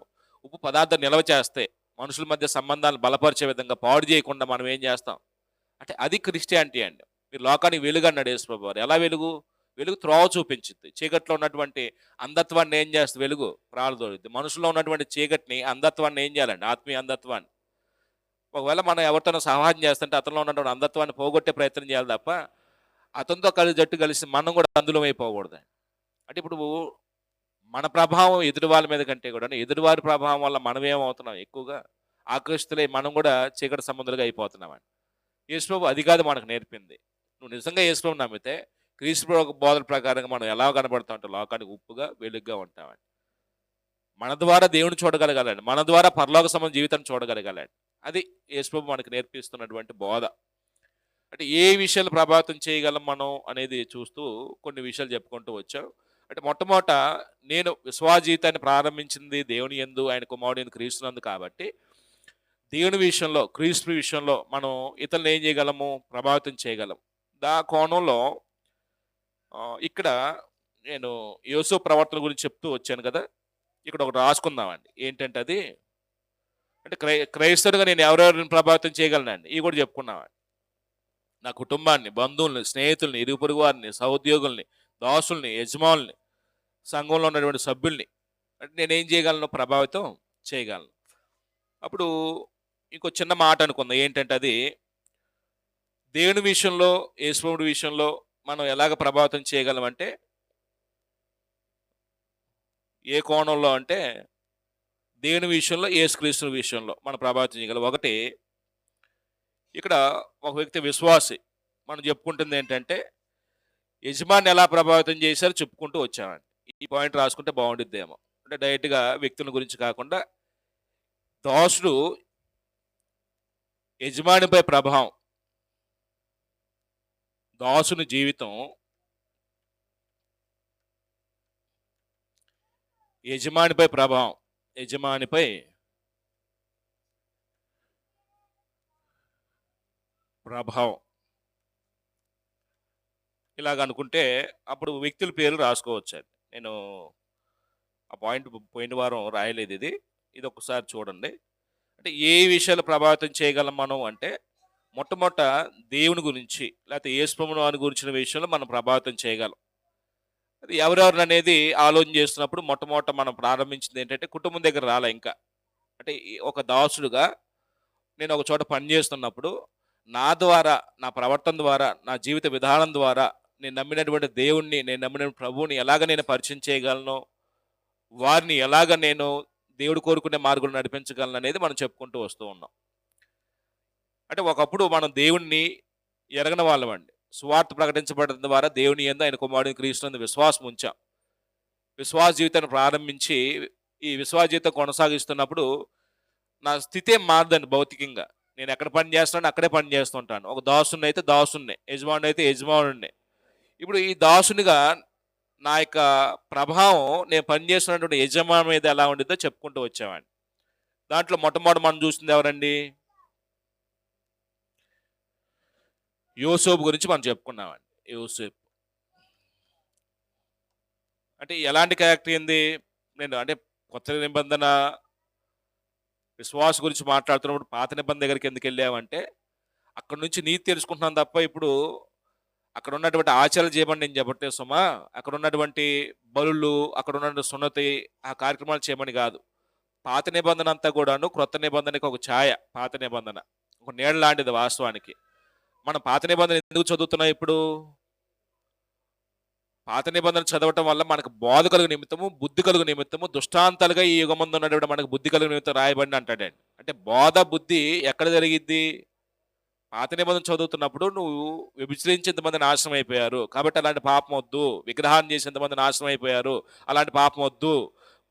ఉప్పు పదార్థం నిల్వ చేస్తే, మనుషుల మధ్య సంబంధాలను బలపరిచే విధంగా, పాడు చేయకుండా మనం ఏం చేస్తాం అంటే, అది క్రిస్టియానిటీ అండి. మీరు లోకానికి వెలుగు అన్నాడు యేసుప్రభు వారు. ఎలా వెలుగు? వెలుగు త్రోవ చూపించుద్ది. చీకట్లో ఉన్నటువంటి అంధత్వాన్ని ఏం చేస్తుంది? వెలుగు ప్రాలదోడుద్ది. మనుషుల్లో ఉన్నటువంటి చీకటిని, అంధత్వాన్ని ఏం చేయాలండి? ఆత్మీయ అంధత్వాన్ని. ఒకవేళ మనం ఎవరితోనో సహాయం చేస్తుంటే అతనిలో ఉన్నటువంటి అంధత్వాన్ని పోగొట్టే ప్రయత్నం చేయాలి తప్ప, అతనితో జట్టు కలిసి మనం కూడా అందులో అయిపోకూడదు. అంటే ఇప్పుడు మన ప్రభావం ఎదుటి వాళ్ళ మీద కంటే కూడా, ఎదుటివారి ప్రభావం వల్ల మనం ఏమవుతున్నాం? ఎక్కువగా ఆకర్షితులై మనం కూడా చీకటి సంబంధులుగా అయిపోతున్నామండి. యేసుప్రభు అది కాదు మనకు నేర్పింది. నువ్వు నిజంగా యేసుప్రభుని నమ్మితే, క్రీస్తు బోధల ప్రకారంగా మనం ఎలా కనబడతాం అంటే, లోకానికి ఉప్పుగా వెలుగుగా ఉంటామండి. మన ద్వారా దేవుని చూడగలగాలండి. మన ద్వారా పరలోక సంబంధ జీవితాన్ని చూడగలగాలండి. అది యేసుప్రభు మనకు నేర్పిస్తున్నటువంటి బోధ. అంటే ఏ విషయాలు ప్రభావితం చేయగలం మనం అనేది చూస్తూ కొన్ని విషయాలు చెప్పుకుంటూ వచ్చాం. అంటే మొట్టమొదట నేను విశ్వాస జీవితాన్ని ప్రారంభించింది దేవుని యందు, ఆయన కుమారుడైన క్రీస్తునందు కాబట్టి, దేవుని విషయంలో, క్రీస్తు విషయంలో మనం ఇతరులను ఏం చేయగలము? ప్రభావితం చేయగలం. కోణంలో ఇక్కడ నేను యోసేపు ప్రవర్తన గురించి చెప్తూ వచ్చాను కదా, ఇక్కడ ఒకటి రాసుకుందామండి. ఏంటంటే అది అంటే క్రైస్తవుడిగా నేను ఎవరెవరిని ప్రభావితం చేయగలనండి, ఇవి కూడా చెప్పుకున్నామండి. నా కుటుంబాన్ని, బంధువుల్ని, స్నేహితుల్ని, ఇరుగు పొరుగు వారిని, సహోద్యోగుల్ని, దాసుల్ని, యజమానుల్ని, సంఘంలో ఉన్నటువంటి సభ్యుల్ని అంటే నేనేం చేయగలను? ప్రభావితం చేయగలను. అప్పుడు ఇంకో చిన్న మాట అనుకుందాం. ఏంటంటే అది దేవుని విషయంలో, యేసుప్రభుడి విషయంలో మనం ఎలాగ ప్రభావితం చేయగలమంటే, ఏ కోణంలో అంటే దేవుని విషయంలో, యేసుక్రీస్తు విషయంలో మనం ప్రభావితం చేయగలం. ఒకటి, ఇక్కడ ఒక వ్యక్తి విశ్వాసి, మనం చెప్పుకుంటుంది ఏంటంటే యజమాని ఎలా ప్రభావితం చేశారో చెప్పుకుంటూ వచ్చామండి. ఈ పాయింట్ రాసుకుంటే బాగుండిద్దేమో. అంటే డైరెక్ట్గా వ్యక్తుల గురించి కాకుండా, దాసుడు యజమానిపై ప్రభావం, దాసుని జీవితం యజమానిపై ప్రభావం, యజమానిపై ప్రభావం ఇలాగ అనుకుంటే అప్పుడు వ్యక్తుల పేర్లు రాసుకోవచ్చండి. నేను ఆ పాయింట్ పోయిన వారం రాయలేదు. ఇది ఒకసారి చూడండి. అంటే ఏ విషయాలు ప్రభావితం చేయగలం మనం అంటే, మొట్టమొదట దేవుని గురించి, లేకపోతే యేసుప్రభుని వారి గురించిన విషయంలో మనం ప్రభావితం చేయగలం. అది ఎవరెవరు అనేది ఆలోచన చేస్తున్నప్పుడు మొట్టమొదట మనం ప్రారంభించింది ఏంటంటే, కుటుంబం దగ్గర రాలే ఇంకా. అంటే ఒక దాసుడుగా నేను ఒక చోట పని చేస్తున్నప్పుడు, నా ద్వారా, నా ప్రవర్తన ద్వారా, నా జీవిత విధానం ద్వారా నేను నమ్మినటువంటి దేవుణ్ణి, నేను నమ్మిన ప్రభువుని ఎలాగ నేను పరిచయం చేయగలను, వారిని ఎలాగ నేను దేవుడు కోరుకునే మార్గంలో నడిపించగలను అనేది మనం చెప్పుకుంటూ వస్తూ ఉన్నాం. అంటే ఒకప్పుడు మనం దేవుణ్ణి ఎరగని వాళ్ళమండి. సువార్త ప్రకటించబడడం ద్వారా దేవుని యందు, ఆయన కుమారుని క్రీస్తునందు విశ్వాసం ఉంచాం. విశ్వాస జీవితాన్ని ప్రారంభించి ఈ విశ్వాస జీవితం కొనసాగిస్తున్నప్పుడు నా స్థితి ఏం మారదండి భౌతికంగా. నేను ఎక్కడ పని చేస్తానో అక్కడే పని చేస్తుంటాను. ఒక దాసుని అయితే దాసున్నే, యజమానుని అయితే యజమానున్నే. ఇప్పుడు ఈ దాసునిగా నా యొక్క ప్రభావం నేను పనిచేస్తున్నటువంటి యజమాని మీద ఎలా ఉండిద్దో చెప్పుకుంటూ వచ్చామండి. దాంట్లో మొట్టమొదటి మనం చూస్తుంది ఎవరండి? యోసేపు గురించి మనం చెప్పుకున్నామండి. యోసేపు అంటే ఎలాంటి క్యారెక్టర్ ఏంది? నేను అంటే కొత్త నిబంధన విశ్వాస గురించి మాట్లాడుతున్నప్పుడు పాత నిబంధన దగ్గరికి ఎందుకు వెళ్ళామంటే, అక్కడ నుంచి నీతి తెలుసుకుంటున్నాను తప్ప ఇప్పుడు అక్కడ ఉన్నటువంటి ఆచారాలు చేయమని నేను చెప్పట్లేదు సుమా. అక్కడ ఉన్నటువంటి బలులు, అక్కడ ఉన్నటువంటి సున్నతి, ఆ కార్యక్రమాలు చేయమని కాదు. పాత నిబంధన అంతా కూడాను క్రొత్త నిబంధనకి ఒక ఛాయ. పాత నిబంధన ఒక నీడ లాంటిది వాస్తవానికి. మనం పాత నిబంధన ఎందుకు చదువుతున్నాం ఇప్పుడు? పాత నిబంధన చదవటం వల్ల మనకు బోధ కలుగు నిమిత్తము, బుద్ధి కలుగు నిమిత్తము, దుష్టాంతాలుగా ఈ యుగమందు ఉన్నటువంటి మనకు బుద్ధి కలుగు నిమిత్తం రాయబడిన అంటాడండి. అంటే బోధ, బుద్ధి ఎక్కడ జరిగిద్ది? పాత నిబంధన చదువుతున్నప్పుడు నువ్వు వ్యభిచరించేంతమంది నాశనం అయిపోయారు, కాబట్టి అలాంటి పాపం వద్దు. విగ్రహాన్ని చేసేంతమంది నాశనం అయిపోయారు, అలాంటి పాపం వద్దు.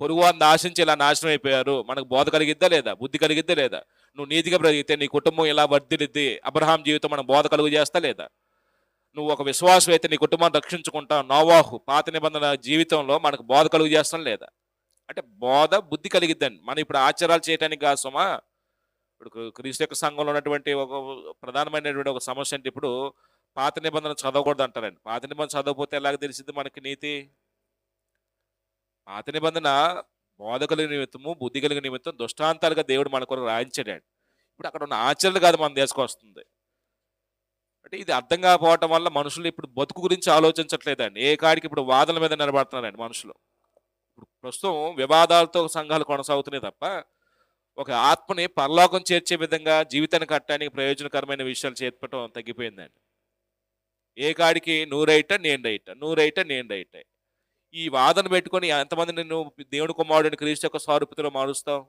పొరుగు వారిని ఆశించి ఇలా నాశనం అయిపోయారు. మనకు బోధ కలిగిద్దా లేదా? బుద్ధి కలిగిద్దా లేదా? నువ్వు నీతిగా బ్రతికితే నీ కుటుంబం ఇలా వర్ధిల్లిద్ది. అబ్రహాం జీవితం మనం బోధ కలుగు చేస్తా లేదా? నువ్వు ఒక విశ్వాసం అయితే నీ కుటుంబాన్ని రక్షించుకుంటావు. నోవాహు పాత నిబంధన జీవితంలో మనకు బోధ కలుగు చేస్తాం లేదా? అంటే బోధ, బుద్ధి కలిగిద్దండి. మనం ఇప్పుడు ఆచారాలు చేయడానికి కాదు సుమా. ఇప్పుడు క్రీస్తు యొక్క సంఘంలో ఉన్నటువంటి ఒక ప్రధానమైనటువంటి ఒక సమస్య అంటే ఇప్పుడు పాత నిబంధన చదవకూడదు అంటారండి. పాత నిబంధన చదవకపోతే ఎలాగ తెలిసింది మనకి నీతి? పాత నిబంధన బోధ కలిగిన నిమిత్తము, బుద్ధి కలిగిన నిమిత్తం దుష్టాంతాలుగా దేవుడు మన కొరకు రాయించాడండి. ఇప్పుడు అక్కడ ఉన్న ఆచరణలు కాదు మన దేశకు వస్తుంది. అంటే ఇది అర్థం కాకపోవటం వల్ల మనుషులు ఇప్పుడు బతుకు గురించి ఆలోచించట్లేదండి. ఏ కాడికి ఇప్పుడు వాదనల మీద నిలబడుతున్నారండి మనుషులు. ఇప్పుడు ప్రస్తుతం వివాదాలతో సంఘాలు కొనసాగుతున్నాయి తప్ప ఒక ఆత్మని పరలోకం చేర్చే విధంగా జీవితాన్ని కట్టడానికి ప్రయోజనకరమైన విషయాలు చేర్పటం తగ్గిపోయిందండి. ఏ కాడికి నువ్వు రైట నేను రైట, నువ్వు రైట నేను రైట, ఈ వాదన పెట్టుకొని ఎంతమంది నిన్ను దేవుని కుమారుడిని క్రీస్తు యొక్క స్వరూపతలో మారుస్తావు?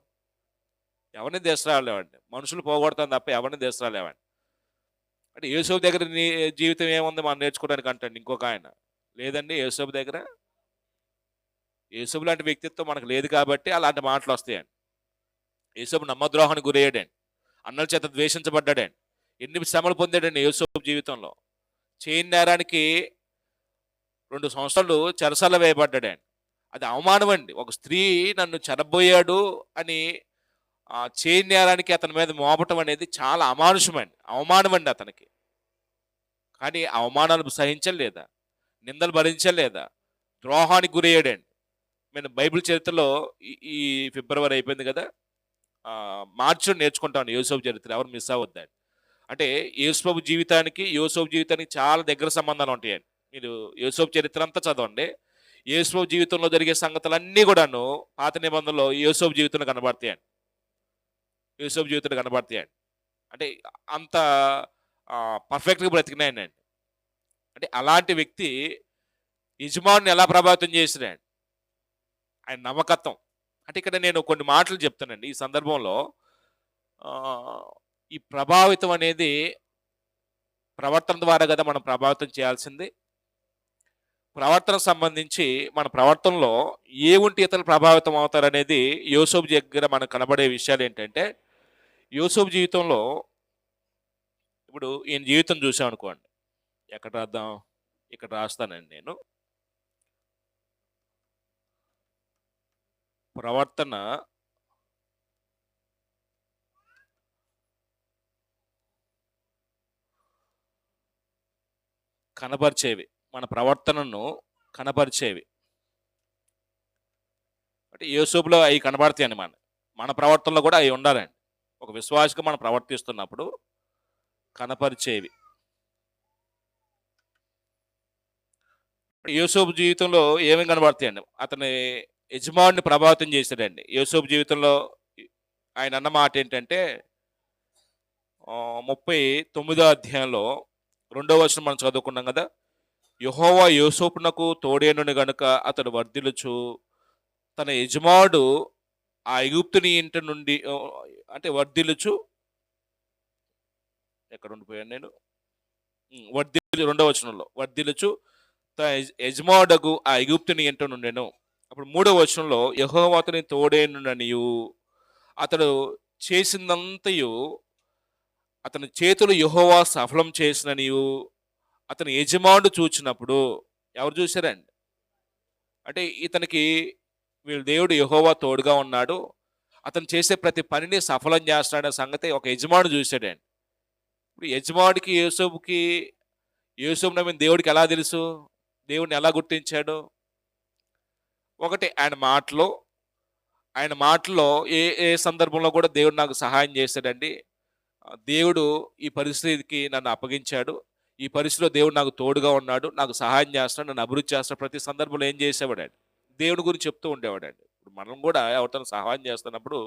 ఎవరిని దేశరాలేవండి. మనుషులు పోగొడతాను తప్ప ఎవరిని దేశరాలేవండి. అంటే యేసోబు దగ్గర నీ జీవితం ఏముంది మనం నేర్చుకోవడానికి అంటండి ఇంకొక ఆయన. లేదండి యేసోబు దగ్గర, యేసోబు లాంటి వ్యక్తిత్వం మనకు లేదు కాబట్టి అలాంటి మాటలు వస్తాయండి. యేసోబు నమ్మద్రోహానికి గురయ్యాడండి, అన్నల చేత ద్వేషించబడ్డాడండి, ఎన్ని శ్రమలు పొందాడండి యేసోబు జీవితంలో. చేయని నేరానికి 2 సంవత్సరాలు చెరసాల వేయబడ్డాడండి. అది అవమానం అండి. ఒక స్త్రీ నన్ను చెరబోయాడు అని చేయని నేరానికి అతని మీద మోపటం అనేది చాలా అమానుషమండి, అవమానం అండి అతనికి. కానీ అవమానాలు సహించలేదా? నిందలు భరించలేదా? ద్రోహానికి గురయ్యాడండి. నేను బైబిల్ చరిత్రలో ఈ ఫిబ్రవరి అయిపోయింది కదా, మార్చిలో నేర్చుకుంటాను యోసేపు చరిత్ర. ఎవరు మిస్ అవ్వద్దండి. అంటే యేసుప్రభు జీవితానికి యోసేపు జీవితానికి చాలా దగ్గర సంబంధాలు ఉంటాయండి. మీరు యోసేపు చరిత్ర అంతా చదవండి. యేసుప్రభు జీవితంలో జరిగే సంగతులన్నీ కూడాను పాత నిబంధనలో యోసేపు జీవితంలో కనబడతాయండి. యోసేపు జీవితంలో కనబడతాయండి. అంటే అంత పర్ఫెక్ట్గా బ్రతికినాయండి. అంటే అలాంటి వ్యక్తి యజమానిని ఎలా ప్రభావితం చేసినాడు? ఆయన నమ్మకత్వం. అంటే ఇక్కడ నేను కొన్ని మాటలు చెప్తానండి ఈ సందర్భంలో. ఈ ప్రభావితం అనేది ప్రవర్తన ద్వారా కదా మనం ప్రభావితం చేయాల్సింది. ప్రవర్తనకు సంబంధించి మన ప్రవర్తనలో ఏ ఉంటే ఇతరులు ప్రభావితం అవుతారనేది యోసేపు దగ్గర మనకు కనబడే విషయాలు ఏంటంటే, యోసేపు జీవితంలో ఇప్పుడు ఈయన జీవితం చూసాం అనుకోండి. ఎక్కడ రాద్దాం? ఇక్కడ రాస్తానండి నేను. ప్రవర్తన కనబరిచేవి, మన ప్రవర్తనను కనబరిచేవి. అంటే యోసేపులో అవి కనబడతాయండి. మన ప్రవర్తనలో కూడా అవి ఉండాలండి. ఒక విశ్వాసగా మనం ప్రవర్తిస్తున్నప్పుడు కనపరిచేవి. యోసేపు జీవితంలో ఏమేమి కనబడతాయండి? అతని యజమానిని ప్రభావితం చేశాడండి. యోసేపు జీవితంలో ఆయన అన్న మాట ఏంటంటే 39వ అధ్యాయంలో 2వ వచనం మనం చదువుకున్నాం కదా. యెహోవా యోసేపునకు తోడేనుని గనుక అతడు వర్ధిల్లుచు తన యజమానుడు ఆ ఐగుప్తుని ఇంటి నుండి అంటే వర్ధిల్లుచు, ఎక్కడ ఉండిపోయాను నేను, వర్ధిల్లు 2వ వచనంలో వర్ధిల్లుచు తన యజమానుడగు ఆ ఐగుప్తుని ఇంట నుండెను. అప్పుడు 3వ వచనంలో యెహోవా అతని తోడేనుననియు అతడు చేసిందంతయు అతని చేతులు యెహోవా సఫలం చేసిననియు అతని యజమానుడు చూచినప్పుడు. ఎవరు చూశారండి? అంటే ఇతనికి వీళ్ళ దేవుడు యెహోవా తోడుగా ఉన్నాడు, అతను చేసే ప్రతి పనిని సఫలం చేస్తాడనే సంగతి ఒక యజమానుడు చూశాడండి. ఇప్పుడు యజమానుడికి యోసేపు నమ్మిన దేవుడికి ఎలా తెలుసు? దేవుడిని ఎలా గుర్తించాడు? ఒకటి ఆయన మాటలో ఏ ఏ సందర్భంలో కూడా దేవుడు నాకు సహాయం చేశాడండి. దేవుడు ఈ పరిస్థితికి నన్ను అప్పగించాడు, ఈ పరిస్థితిలో దేవుడు నాకు తోడుగా ఉన్నాడు, నాకు సహాయం చేస్తున్నాడు, నన్ను అభివృద్ధి చేస్తున్నాడు. ప్రతి సందర్భంలో ఏం చేసేవాడండి? దేవుడి గురించి చెప్తూ ఉండేవాడండి. ఇప్పుడు మనం కూడా ఎవరితో సహాయం చేస్తున్నప్పుడు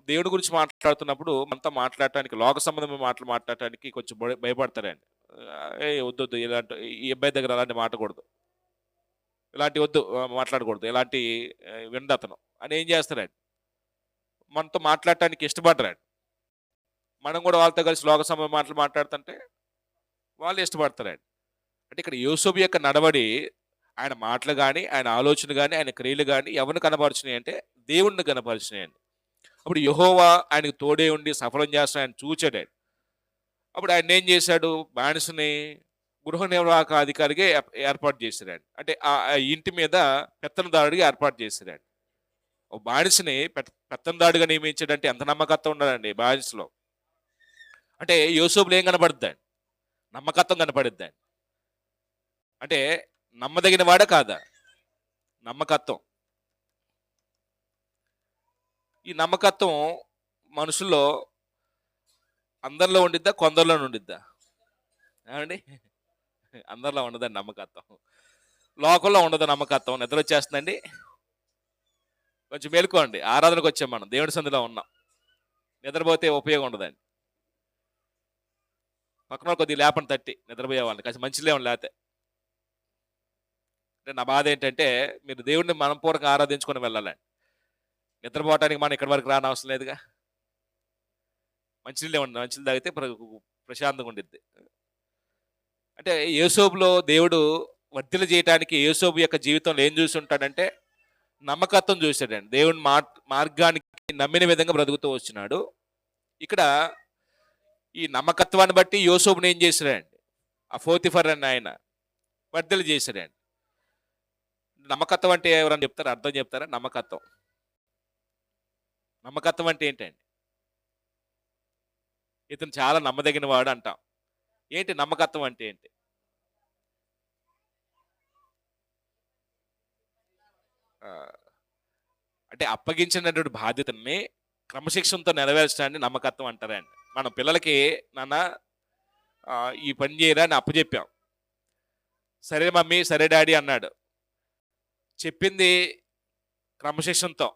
దేవుడి గురించి మాట్లాడుతున్నప్పుడు మనతో మాట్లాడటానికి లోక సంబంధమైన మాటలు మాట్లాడటానికి కొంచెం భయపడతారండి. ఏ వద్దొద్దు ఇలాంటి ఈ అబ్బాయి దగ్గర అలాంటి మాట్లాడకూడదు. ఇలాంటి వద్దు మాట్లాడకూడదు. ఇలాంటి వినడతను అని ఏం చేస్తారండి, మనతో మాట్లాడటానికి ఇష్టపడరండి. మనం కూడా వాళ్ళతో కలిసి లోక సంబంధమైన మాటలు మాట్లాడుతుంటే వాళ్ళు ఇష్టపడతారండి. అంటే ఇక్కడ యోసేపు యొక్క నడవడి, ఆయన మాటలు గాని, ఆయన ఆలోచన గాని, ఆయన క్రియలు గాని ఎవరిని కనపరిచినాయి అంటే దేవుణ్ణి కనపరిచినాయండి. అప్పుడు యెహోవా ఆయనకు తోడే ఉండి సఫలం చేస్తాడు, ఆయన చూచాడండి. అప్పుడు ఆయన ఏం చేశాడు, బానిసని గృహ నిర్వాహక అధికారిగా ఏర్పాటు చేశాడండి. అంటే ఆ ఆ ఇంటి మీద పెత్తనదారుడిగా ఏర్పాటు చేశాడండి. ఒక బానిసని పెత్తందారుడిగా నియమించాడంటే ఎంత నమ్మకత్వం ఉండాలండి బానిసలో. అంటే యోసేపులో ఏం కనపడుద్దండి, నమ్మకత్వం కనపడుద్దండి. అంటే నమ్మదగిన వాడా కాదా, నమ్మకత్వం. ఈ నమ్మకత్వం మనుషుల్లో అందరిలో ఉండిద్దా, కొందరిలో ఉండిద్దా ఏమండి? అందరిలో ఉండదండి నమ్మకత్వం. లోకంలో ఉండదు నమ్మకత్వం. నిద్ర వచ్చేస్తుందండి, కొంచెం మేలుకోండి. ఆరాధనకు వచ్చాం, మనం దేవుడి సంధిలో ఉన్నాం. నిద్రపోతే ఉపయోగం ఉండదండి. పక్కన కొద్దిగా లేపని తట్టి నిద్రపోయే వాళ్ళని కాస్త మంచి లేవని లేతే. అంటే నా బాధ ఏంటంటే, మీరు దేవుడిని మనపూర్వకంగా ఆరాధించుకొని వెళ్ళాలండి. నిద్రపోవటానికి మనం ఇక్కడి వరకు రానవసరం లేదుగా. మంచినీళ్ళే ఉండి మంచినీళ్ళు తాగితే ప్రశాంతంగా ఉండిద్ది. అంటే యోసేపులో దేవుడు వర్ధిల్ల చేయటానికి యోసేపు యొక్క జీవితంలో ఏం చూసి ఉంటాడంటే నమ్మకత్వం చూశాడండి. దేవుని మార్గానికి నమ్మిన విధంగా బ్రతుకుతూ వచ్చినాడు. ఇక్కడ ఈ నమ్మకత్వాన్ని బట్టి యోసేపుని ఏం చేశాడండి, ఆ పోతిఫర్ అని ఆయన వర్ధిల్ల చేశాడండి. నమ్మకత్వం అంటే ఎవరన్నా చెప్తారా, అర్థం చెప్తారా? నమ్మకత్వం, నమ్మకత్వం అంటే ఏంటండి? ఇతను చాలా నమ్మదగిన వాడు అంటాం. ఏంటి నమ్మకత్వం అంటే ఏంటి? అంటే అప్పగించినటువంటి బాధ్యతని క్రమశిక్షణతో నెరవేర్చడాన్ని నమ్మకత్వం అంటారండి. మనం పిల్లలకి నాన్న ఈ పని చేయరా అని అప్పచెప్పాం, సరే మమ్మీ, సరే డాడీ అన్నాడు. చెప్పింది క్రమశిక్షణతో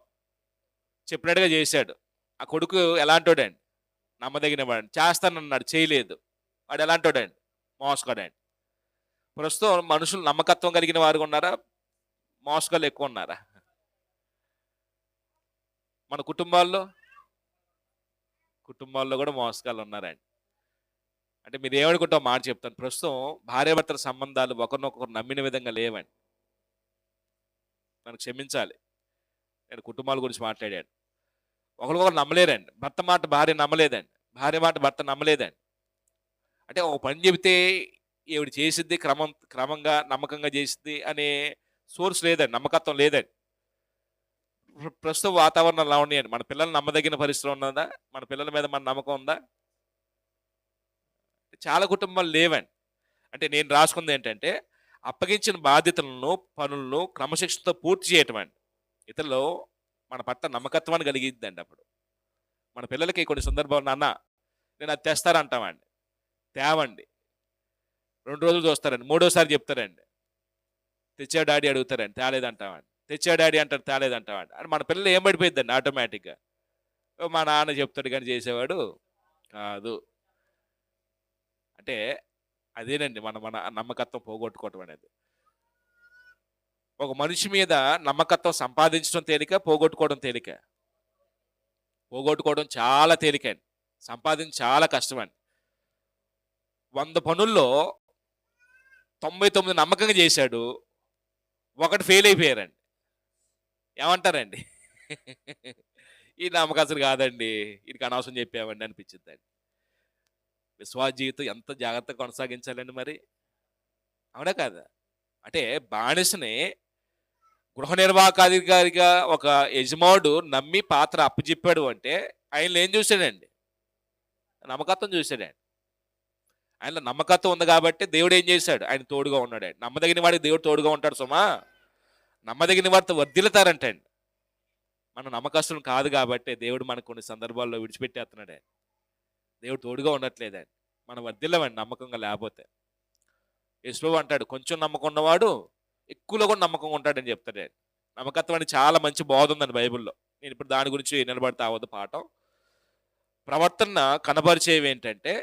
చెప్పినట్టుగా చేశాడు. ఆ కొడుకు ఎలాంటోడండి, నమ్మదగిన వాడు. చేస్తానన్నాడు, చేయలేదు, వాడు ఎలాంటోడండి, మోసగాడండి. ప్రస్తుతం మనుషులు నమ్మకత్వం కలిగిన వారు ఉన్నారా, మోసగాళ్ళు ఎక్కువ ఉన్నారా? మన కుటుంబాల్లో కూడా మోసగాళ్ళు ఉన్నారండి. అంటే మీరు ఏమనుకుంటాం మాట చెప్తాను. ప్రస్తుతం భార్యాభర్తల సంబంధాలు ఒకరినొకరు నమ్మిన విధంగా లేవండి. నన్ను క్షమించాలి, నేను కుటుంబాల గురించి మాట్లాడాను. ఒకరికొకరు నమ్మలేరండి. భర్త మాట భార్య నమ్మలేదండి, భార్య మాట భర్త నమ్మలేదండి. అంటే ఒక పని చెబితే ఈవిడ చేసిద్ది, క్రమంగా నమ్మకంగా చేసిద్ది అనే సోర్స్ లేదండి, నమ్మకత్వం లేదండి. ప్రస్తుత వాతావరణం అలా ఉన్నాయండి. మన పిల్లలు నమ్మదగిన పరిస్థితి ఉన్నదా, మన పిల్లల మీద మన నమ్మకం ఉందా? చాలా కుటుంబాలు లేవండి. అంటే నేను రాసుకుంది ఏంటంటే, అప్పగించిన బాధ్యతలను, పనులను క్రమశిక్షణతో పూర్తి చేయటం అండి. ఇతరులు మన పట్ల నమ్మకత్వాన్ని కలిగిద్దండి. అప్పుడు మన పిల్లలకి కొన్ని సందర్భాలు, నాన్న నేను అది తెస్తారంటామండి, తేవండి, 2 రోజులు చూస్తారండి, 3వసారి చెప్తారండి, తెచ్చా డాడీ అడుగుతారండి, తేలేదంటామండి, తెచ్చా డాడీ అంటారు, తేలేదంటామండి. అని మన పిల్లలు ఏం పడిపోయిద్దండి ఆటోమేటిక్గా, మా నాన్న చెప్తాడు కానీ చేసేవాడు కాదు. అంటే అదేనండి మన మన నమ్మకత్వం పోగొట్టుకోవటం అనేది. ఒక మనిషి మీద నమ్మకత్వం సంపాదించడం తేలిక, పోగొట్టుకోవడం తేలిక. పోగొట్టుకోవడం చాలా తేలికండి, సంపాదించడం చాలా కష్టమండి. 100 పనుల్లో 99 నమ్మకంగా చేశాడు, 1 ఫెయిల్ అయిపోయారండి. ఏమంటారండి? ఈ నమ్మకస్తుడు కాదండి, వీడికి అనవసరం చెప్పామండి అనిపించిందండి. విశ్వాస జీవితం ఎంత జాగ్రత్తగా కొనసాగించాలండి మరి, అవునా కాదా? అంటే బానిసని గృహ నిర్వాహకాధికారిగా ఒక యజమానుడు నమ్మి పాత్ర అప్పచెప్పాడు అంటే ఆయనలో ఏం చూశాడండి, నమ్మకత్వం చూశాడండి. ఆయనలో నమ్మకత్వం ఉంది కాబట్టి దేవుడు ఏం చేశాడు, ఆయన తోడుగా ఉన్నాడండి. నమ్మదగిన వాడికి దేవుడు తోడుగా ఉంటాడు సుమా. నమ్మదగిన వారితో వర్ధిల్లుతారంటండి. మనం నమ్మకస్తులు కాదు కాబట్టి దేవుడు మనకు కొన్ని సందర్భాల్లో విడిచిపెట్టేస్తున్నాడే. దేవుడు తోడుగా ఉండట్లేదండి, మనం వర్ధిల్లమండి నమ్మకంగా లేకపోతే. యేసు అంటాడు, కొంచెం నమ్మకం ఉన్నవాడు ఎక్కువలో కూడా నమ్మకంగా ఉంటాడని చెప్తాడండి. నమ్మకత్వానికి చాలా మంచి బోధ ఉందండి బైబిల్లో. నేను ఇప్పుడు దాని గురించి నిలబడతా అవ్వదు పాఠం. ప్రవర్తన కనబరిచేవి ఏంటంటే,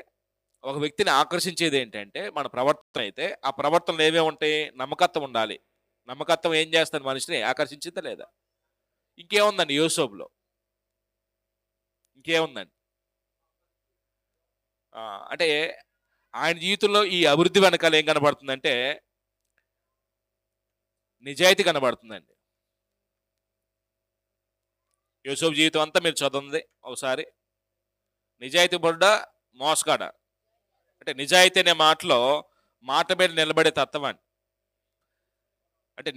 ఒక వ్యక్తిని ఆకర్షించేది ఏంటంటే మన ప్రవర్తన అయితే, ఆ ప్రవర్తనలు ఏమేమి ఉంటాయి? నమ్మకత్వం ఉండాలి. నమ్మకత్వం ఏం చేస్తుంది? మనిషిని ఆకర్షించిందా లేదా? ఇంకేముందండి యోసేపులో? ఇంకేముందండి? అంటే ఆయన జీవితంలో ఈ అభివృద్ధి వెనకాల ఏం కనబడుతుందంటే నిజాయితీ కనబడుతుందండి. యోసేపు జీవితం అంతా మీరు చదవండి ఒకసారి. నిజాయితీ పరుడా, మోసగాడా? అంటే నిజాయితీ అనే మాటలో మాట మీద నిలబడే తత్వం అండి. అంటే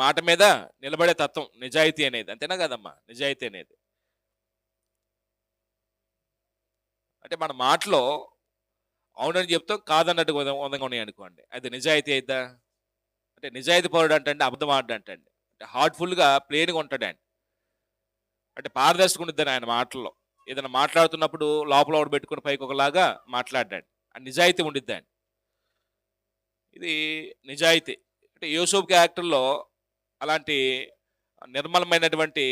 మాట మీద నిలబడే తత్వం నిజాయితీ అనేది, అంతేనా కదమ్మా? నిజాయితీ అనేది అంటే మన మాటలో అవునని చెప్తాం, కాదన్నట్టు విధంగా ఉన్నాయి అనుకోండి, అది నిజాయితీ అయిద్దా? అంటే నిజాయితీ పరుడు అంటే అబద్ధం ఆడంటే అంటే హార్ట్ఫుల్గా ప్లేన్గా ఉంటాడండి. అంటే పారదర్శక ఉండిద్దని ఆయన మాటల్లో. ఏదైనా మాట్లాడుతున్నప్పుడు లోపల ఒకటి పెట్టుకుని పైకి ఒకలాగా మాట్లాడాడు. ఆ నిజాయితీ ఉండిద్దండి. ఇది నిజాయితీ. అంటే యోసేపు క్యారెక్టర్లో అలాంటి నిర్మలమైనటువంటి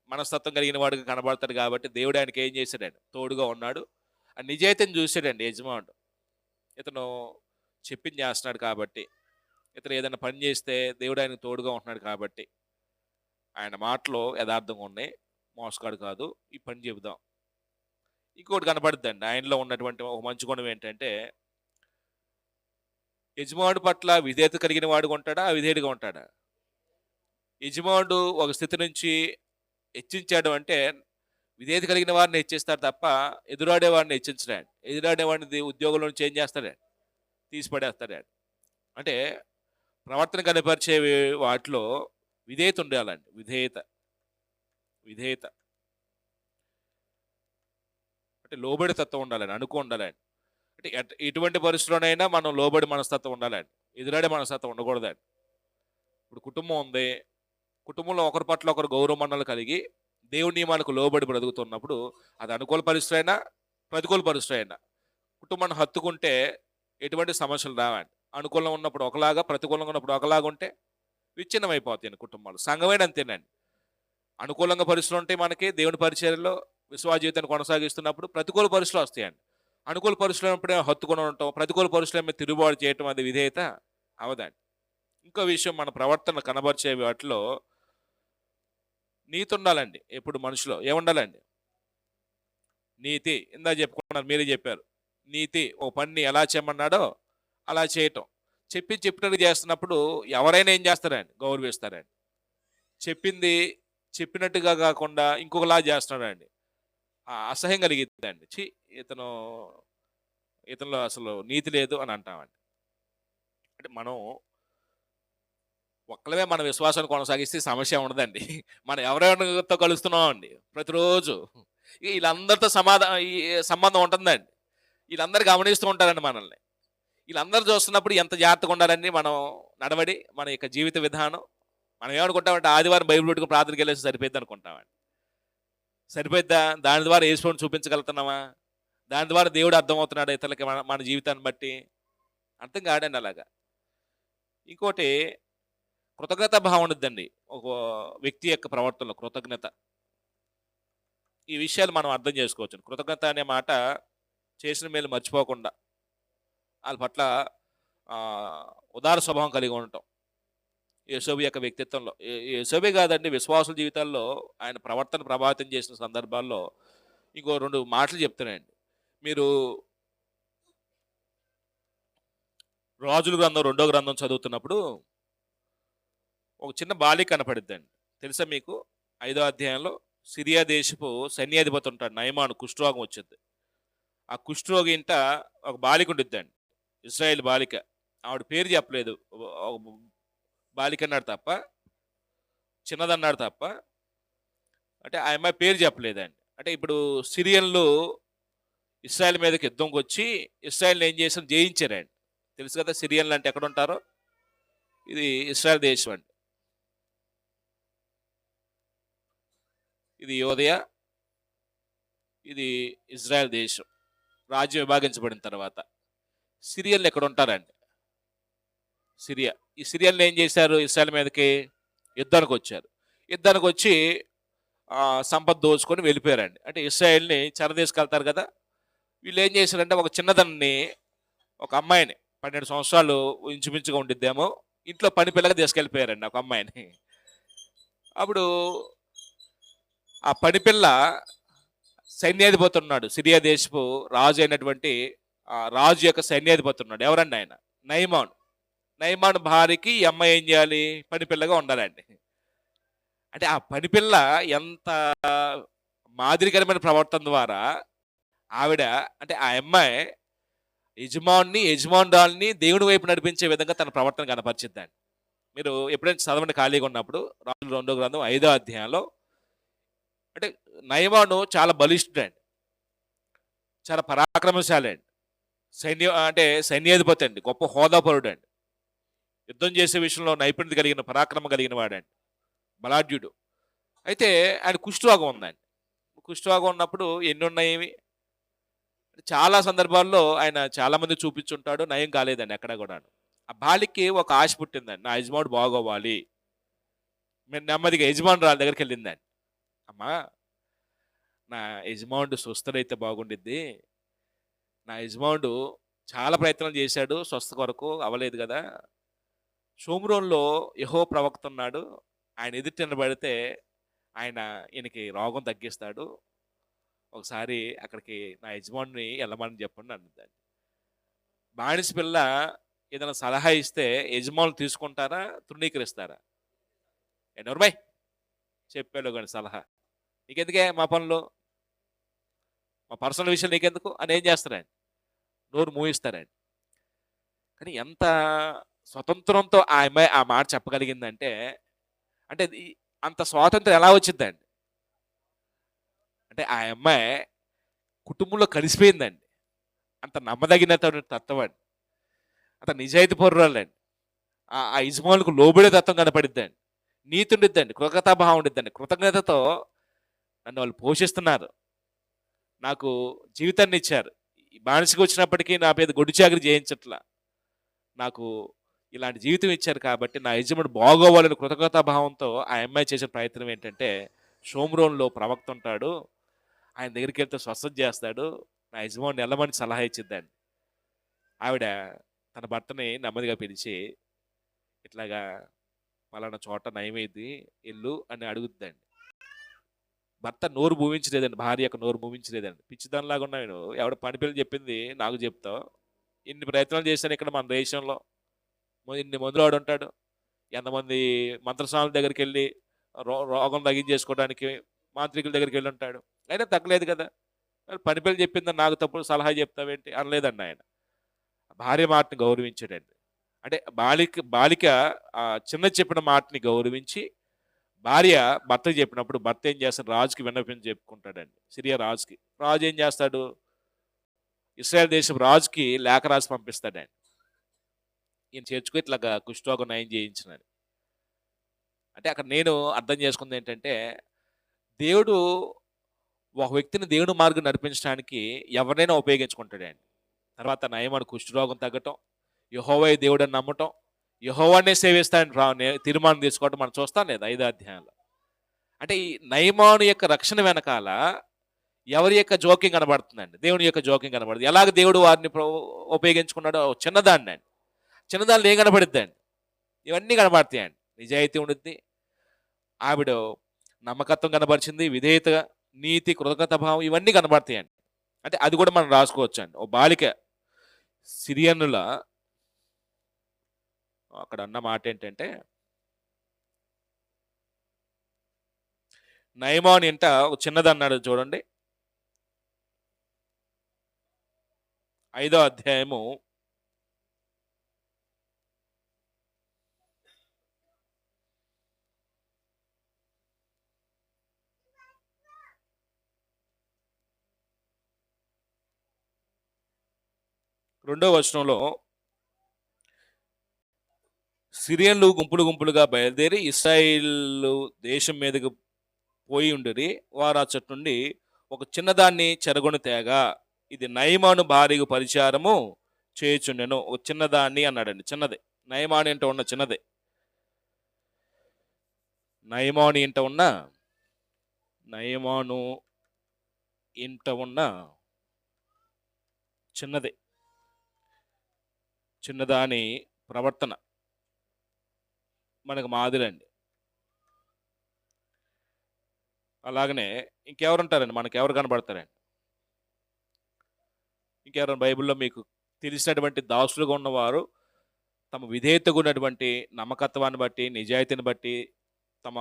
మనస్తత్వం కలిగిన వాడిగా కనబడతాడు కాబట్టి దేవుడు ఆయనకి ఏం చేశాడండి? తోడుగా ఉన్నాడు. ఆ నిజాయితీని చూశాడండి యజమానుడు. ఇతను చెప్పింది చేస్తున్నాడు కాబట్టి, ఇతను ఏదైనా పని చేస్తే దేవుడు ఆయనకు తోడుగా ఉంటున్నాడు కాబట్టి, ఆయన మాటలో యథార్థంగా ఉన్నాయి, మోసగాడు కాదు, ఈ పని చెబుదాం. ఇంకోటి కనబడుద్దండి ఆయనలో ఉన్నటువంటి ఒక మంచి గుణం ఏంటంటే, యజమానుడి పట్ల విధేయత కలిగిన వాడుగా ఉంటాడా, అవిధేయుడిగా ఉంటాడా? యజమానుడు ఒక స్థితి నుంచి హెచ్చించాడు అంటే విధేయత కలిగిన వారిని హెచ్చిస్తాడు తప్ప ఎదురాడేవాడిని హెచ్చించడాడు. ఎదురాడేవాడిని ఉద్యోగంలో నుంచి ఏం చేస్తాడండి? తీసిపడేస్తాడు. అంటే ప్రవర్తన కనపరిచే వాటిలో విధేయత ఉండాలండి. విధేయత విధేయత అంటే లోబడి తత్వం ఉండాలండి, అనుకో ఉండాలండి. అంటే ఎటువంటి పరిస్థితుల్లోనైనా మనం లోబడి మనస్తత్వం ఉండాలండి, ఎదురాడే మనస్తత్వం ఉండకూడదండి. ఇప్పుడు కుటుంబం ఉంది, కుటుంబంలో ఒకరి పట్ల ఒకరు గౌరవమన్నలు కలిగి దేవుడి నియమాలకు లోబడి బ్రతుకుతున్నప్పుడు అది అనుకూల పరిస్థితి అయినా ప్రతికూల పరిస్థితి అయినా కుటుంబాన్ని హత్తుకుంటే ఎటువంటి సమస్యలు రావండి. అనుకూలంగా ఉన్నప్పుడు ఒకలాగా, ప్రతికూలంగా ఉన్నప్పుడు ఒకలాగా ఉంటే విచ్ఛిన్నం అయిపోతాయండి కుటుంబాలు. సంఘమైన అంతేనండి. అనుకూలంగా పరిస్థితులు ఉంటాయి మనకి దేవుని పరిచర్యలో విశ్వాస జీవితాన్ని కొనసాగిస్తున్నప్పుడు, ప్రతికూల పరిస్థితులు వస్తాయండి. అనుకూల పరిస్థితులు ఉన్నప్పుడే హత్తుకొని ఉండటం, ప్రతికూల పరిస్థితుల మీద తిరుగుబాటు చేయటం అది విధేయత అవదండి. ఇంకో విషయం, మన ప్రవర్తన కనబరిచే వాటిలో నీతి ఉండాలండి. ఎప్పుడు మనిషిలో ఏముండాలండి? నీతి. ఇందా చెప్పుకున్నారు, మీరే చెప్పారు. నీతి. ఓ పని ఎలా చేయమన్నాడో అలా చేయటం. చెప్పినట్టు చేస్తున్నప్పుడు ఎవరైనా ఏం చేస్తారండి? గౌరవిస్తారండి. చెప్పింది చెప్పినట్టుగా కాకుండా ఇంకొకలా చేస్తున్నాడండి, అసహ్యం కలిగిద్దండి. ఇతనిలో అసలు నీతి లేదు అని అంటామండి. అంటే మనం ఒక్కలమే మన విశ్వాసాన్ని కొనసాగిస్తే సమస్య ఉండదండి. మనం ఎవరెవరితో కలుస్తున్నాం అండి ప్రతిరోజు, వీళ్ళందరితో ఈ సంబంధం ఉంటుందండి. వీళ్ళందరూ గమనిస్తూ ఉంటారండి మనల్ని. వీళ్ళందరూ చూస్తున్నప్పుడు ఎంత జాగ్రత్తగా ఉండాలండి మనం నడవడి, మన యొక్క జీవిత విధానం. మనం ఏమనుకుంటామంటే ఆదివారం బైబిల్ పెట్టుకుని ప్రార్థనకి వెళ్ళేసి సరిపోద్ది అనుకుంటామండి. సరిపోద్దా? దాని ద్వారా యేసుని చూపించగలుగుతున్నామా? దాని ద్వారా దేవుడు అర్థమవుతున్నాడు ఇతరులకి మన జీవితాన్ని బట్టి? అర్థం కాడండి అలాగా. ఇంకోటి కృతజ్ఞత భావం ఉండద్దండి ఒక వ్యక్తి యొక్క ప్రవర్తనలో. కృతజ్ఞత, ఈ విషయాలు మనం అర్థం చేసుకోవచ్చు. కృతజ్ఞత అనే మాట చేసిన మేలు మర్చిపోకుండా వాళ్ళ పట్ల ఉదార స్వభావం కలిగి ఉండటం యోసేపు యొక్క వ్యక్తిత్వంలో. యోసేపే కాదండి, విశ్వాసుల జీవితాల్లో ఆయన ప్రవర్తన ప్రభావితం చేసిన సందర్భాల్లో ఇంకో 2 మాటలు చెప్తానండి. మీరు రాజుల గ్రంథం 2వ గ్రంథం చదువుతున్నప్పుడు ఒక చిన్న బాలిక కనపడిద్దండి. తెలుసా మీకు? 5వ అధ్యాయంలో సిరియా దేశపు సైన్యాధిపతి ఉంటాడు, నయమాను. కుష్ఠరోగం వచ్చింది. ఆ కుష్ఠరోగి ఇంట ఒక బాలిక ఉండిద్దండి, ఇశ్రాయేల్ బాలిక. ఆవిడ పేరు చెప్పలేదు, బాలిక అన్నాడు తప్ప, చిన్నదన్నాడు తప్ప. అంటే ఆ అమ్మాయి పేరు చెప్పలేదండి. అంటే ఇప్పుడు సిరియన్లు ఇశ్రాయేల్ మీదకి యుద్ధంకి వచ్చి ఇశ్రాయేల్ని ఏం చేశారు? జయించారండి. తెలుసు కదా సిరియన్లు అంటే ఎక్కడ ఉంటారో? ఇది ఇశ్రాయేల్ దేశం అండి. ఇది యోదయ, ఇది ఇజ్రాయెల్ దేశం. రాజ్యం విభాగించబడిన తర్వాత సిరియన్లు ఎక్కడ ఉంటారండి? సిరియా. ఈ సిరియన్లు ఏం చేశారు? ఇశ్రాయేల్ మీదకి యుద్ధానికి వచ్చారు. యుద్ధానికి వచ్చి సంపద దోచుకొని వెళ్ళిపోయారండి. అంటే ఇశ్రాయేల్ని చెరదీసుకెళ్తారు కదా! వీళ్ళు ఏం చేశారంటే ఒక చిన్నదాన్ని, ఒక అమ్మాయిని 12 సంవత్సరాలు ఇంచుమించుగా ఉండిద్దేమో, ఇంట్లో పని పిల్లగా తీసుకెళ్ళిపోయారండి ఒక అమ్మాయిని. అప్పుడు ఆ పని పిల్ల సైన్యాధిపతి ఉన్నాడు, సిరియా దేశపు రాజు అయినటువంటి రాజు యొక్క సైన్యాధిపతి ఉన్నాడు. ఎవరండి ఆయన? నయమాను. నయమాను భార్యకి ఈ అమ్మాయి ఏం చేయాలి? పని పిల్లగా ఉండాలండి. అంటే ఆ పని పిల్ల ఎంత మాదిరికరమైన ప్రవర్తన ద్వారా ఆవిడ, అంటే ఆ అమ్మాయి యజమానురాల్ని దేవుని వైపు నడిపించే విధంగా తన ప్రవర్తన కనపరిచిద్దండి. మీరు ఎప్పుడైనా చదవండి ఖాళీగా ఉన్నప్పుడు, రాజుల 2వ గ్రంథం 5వ అధ్యాయంలో. అంటే నయమాను చాలా బలిష్ఠుడండి, చాలా పరాక్రమశాలి అండి, సైన్యాధిపతి అండి, గొప్ప హోదాపరుడు అండి, యుద్ధం చేసే విషయంలో నైపుణ్యత కలిగిన, పరాక్రమం కలిగిన వాడండి, బలాఢ్యుడు. అయితే ఆయన కుష్ఠరోగం ఉందండి. కుష్ఠరోగం ఉన్నప్పుడు ఎన్ని ఉన్నాయి, చాలా సందర్భాల్లో ఆయన చాలా మంది చూపించుంటాడు, నయం కాలేదండి ఎక్కడ కూడా. ఆ బాలికి ఒక ఆశ పుట్టిందండి, నా యజమానుడు బాగోవాలి. మేము నెమ్మదిగా యజమానురాల దగ్గరికి వెళ్ళిందండి. అమ్మా, నా యజమానుడు స్వస్థడైతే బాగుండిద్ది, నా యజమానుడు చాలా ప్రయత్నం చేశాడు స్వస్థ కొరకు, అవ్వలేదు కదా. షోమ్రోన్లో యెహోవా ప్రవక్త ఉన్నాడు, ఆయన ఎదుట నిలబడితే ఆయన ఈయనకి రోగం తగ్గిస్తాడు, ఒకసారి అక్కడికి నా యజమానుని వెళ్ళమని చెప్పండి అన్నదండి. బానిస పిల్ల ఏదైనా సలహా ఇస్తే యజమానులు తీసుకుంటారా, తృణీకరిస్తారా? ఎవరిపై చెప్పాడు కానీ సలహా, నీకెందుకే మా పనులు, మా పర్సనల్ విషయం నీకెందుకు అని ఏం చేస్తారండి? నోరు మూయిస్తారండి. కానీ ఎంత స్వతంత్రంతో ఆ అమ్మాయి ఆ మాట చెప్పగలిగిందంటే, అంటే అంత స్వాతంత్రం ఎలా వచ్చిందండి? అంటే ఆ అమ్మాయి కుటుంబంలో కలిసిపోయిందండి. అంత నమ్మదగిన తత్వం అండి, అంత నిజాయితీ పరురాలండి, ఆ యజమానులకు లోబడే తత్వం కనపడిద్దండి, నీతి ఉండిద్దండి, కృతజ్ఞతాభావం ఉండిద్దండి. కృతజ్ఞతతో నన్ను వాళ్ళు పోషిస్తున్నారు, నాకు జీవితాన్ని ఇచ్చారు, బానిసకి వచ్చినప్పటికీ నా పేద గొడ్డు చాకరీ చేయించట్లా, నాకు ఇలాంటి జీవితం ఇచ్చారు కాబట్టి నా యజమానుడు బాగోవాలని కృతజ్ఞతాభావంతో ఆ అమ్మాయి చేసే ప్రయత్నం ఏంటంటే, షోమ్రోన్లో ప్రవక్త ఉంటాడు, ఆయన దగ్గరికి వెళ్తే స్వస్థత చేస్తాడు, నా యజమానుని వెళ్ళమని సలహా ఇచ్చిద్దండి. ఆవిడ తన భర్తని నెమ్మదిగా పిలిచి, ఇట్లాగా పలానా చోట నయమైంది ఇల్లు అని అడుగుద్దండి. భర్త నోరు భూమించలేదండి, భార్య యొక్క నోరు భూమించలేదండి. పిచ్చిదానిలాగా ఉన్నా నేను, ఎవడ పని పిల్లలు చెప్పింది నాకు చెప్తావు, ఇన్ని ప్రయత్నాలు చేశాను ఇక్కడ మన దేశంలో, ఇన్ని మందులు వాడు ఉంటాడు, ఎంతమంది మంత్రస్వాముల దగ్గరికి వెళ్ళి రోగం తగ్గించేసుకోవడానికి మాంత్రికుల దగ్గరికి వెళ్ళి ఉంటాడు, అయినా తగ్గలేదు కదా. పని పిల్లలు చెప్పిందని నాకు తప్పుడు సలహా చెప్తావేంటి అనలేదండి ఆయన. భార్య మాటని గౌరవించాడండి. అంటే బాలిక చిన్న చెప్పిన మాటని గౌరవించి, భార్య భర్తకి చెప్పినప్పుడు భర్త ఏం చేస్తాడు, రాజుకి విన్నపించి చెప్పుకుంటాడండి, సిరియా రాజుకి. రాజు ఏం చేస్తాడు, ఇశ్రాయేల్ దేశం రాజుకి లేఖ రాసి పంపిస్తాడండి, ఈయన చేర్చుకో ఇట్లాగా కుష్ఠరోగం నయం చేయించినని. అంటే అక్కడ నేను అర్థం చేసుకుంది ఏంటంటే, దేవుడు ఒక వ్యక్తిని దేవుని మార్గం నడిపించడానికి ఎవరినైనా ఉపయోగించుకుంటాడండి. తర్వాత నయమాను కుష్ఠరోగం తగ్గటం, యెహోవా దేవుడని నమ్మటం, యెహోవానే సేవిస్తానని తీర్మానం తీసుకోవడం మనం చూస్తాం లేదా 5వ అధ్యాయంలో. అంటే ఈ నయమాను యొక్క రక్షణ వెనకాల ఎవరి యొక్క జోక్యం కనబడుతుందండి? దేవుని యొక్క జోక్యం కనబడుతుంది. ఎలాగ దేవుడు వారిని ఉపయోగించుకున్నాడో చిన్నదాన్ని అండి, చిన్నదాన్ని ఏం కనబడిద్దండి? ఇవన్నీ కనబడతాయండి. నిజాయితీ ఉండిద్ది, ఆవిడ నమ్మకత్వం కనబరిచింది, విధేయత, నీతి, కృతజ్ఞత భావం ఇవన్నీ కనబడతాయండి. అంటే అది కూడా మనం రాసుకోవచ్చు అండి. ఓ బాలిక సిరియనుల అక్కడ అన్న మాట ఏంటంటే, నయమాను ఇంట చిన్నది అన్నాడు చూడండి, 5వ అధ్యాయము 2వ వచనంలో, సిరియన్లు గుంపులు గుంపులుగా బయలుదేరి ఇశ్రాయేలు దేశం మీదకి పోయి ఉండిరి. వారు ఆ చెట్టు నుండి ఒక చిన్నదాన్ని చెరగొని తేగా, ఇది నయమాను భార్యకు పరిచారము చేయుచుండెను. ఒక చిన్నదాన్ని అన్నాడండి, చిన్నదే. నయమాను ఇంట ఉన్న చిన్నదే, నయమాను ఇంట ఉన్న నయమాను ఇంట ఉన్న చిన్నదాని ప్రవర్తన మనకు మాదిరండి. అలాగనే ఇంకెవరుంటారండి, మనకెవరు కనబడతారండి? ఇంకెవరైనా బైబిల్లో మీకు తెలిసినటువంటి దాసులుగా ఉన్నవారు తమ విధేయతగా ఉన్నటువంటి నమ్మకత్వాన్ని బట్టి, నిజాయితీని బట్టి, తమ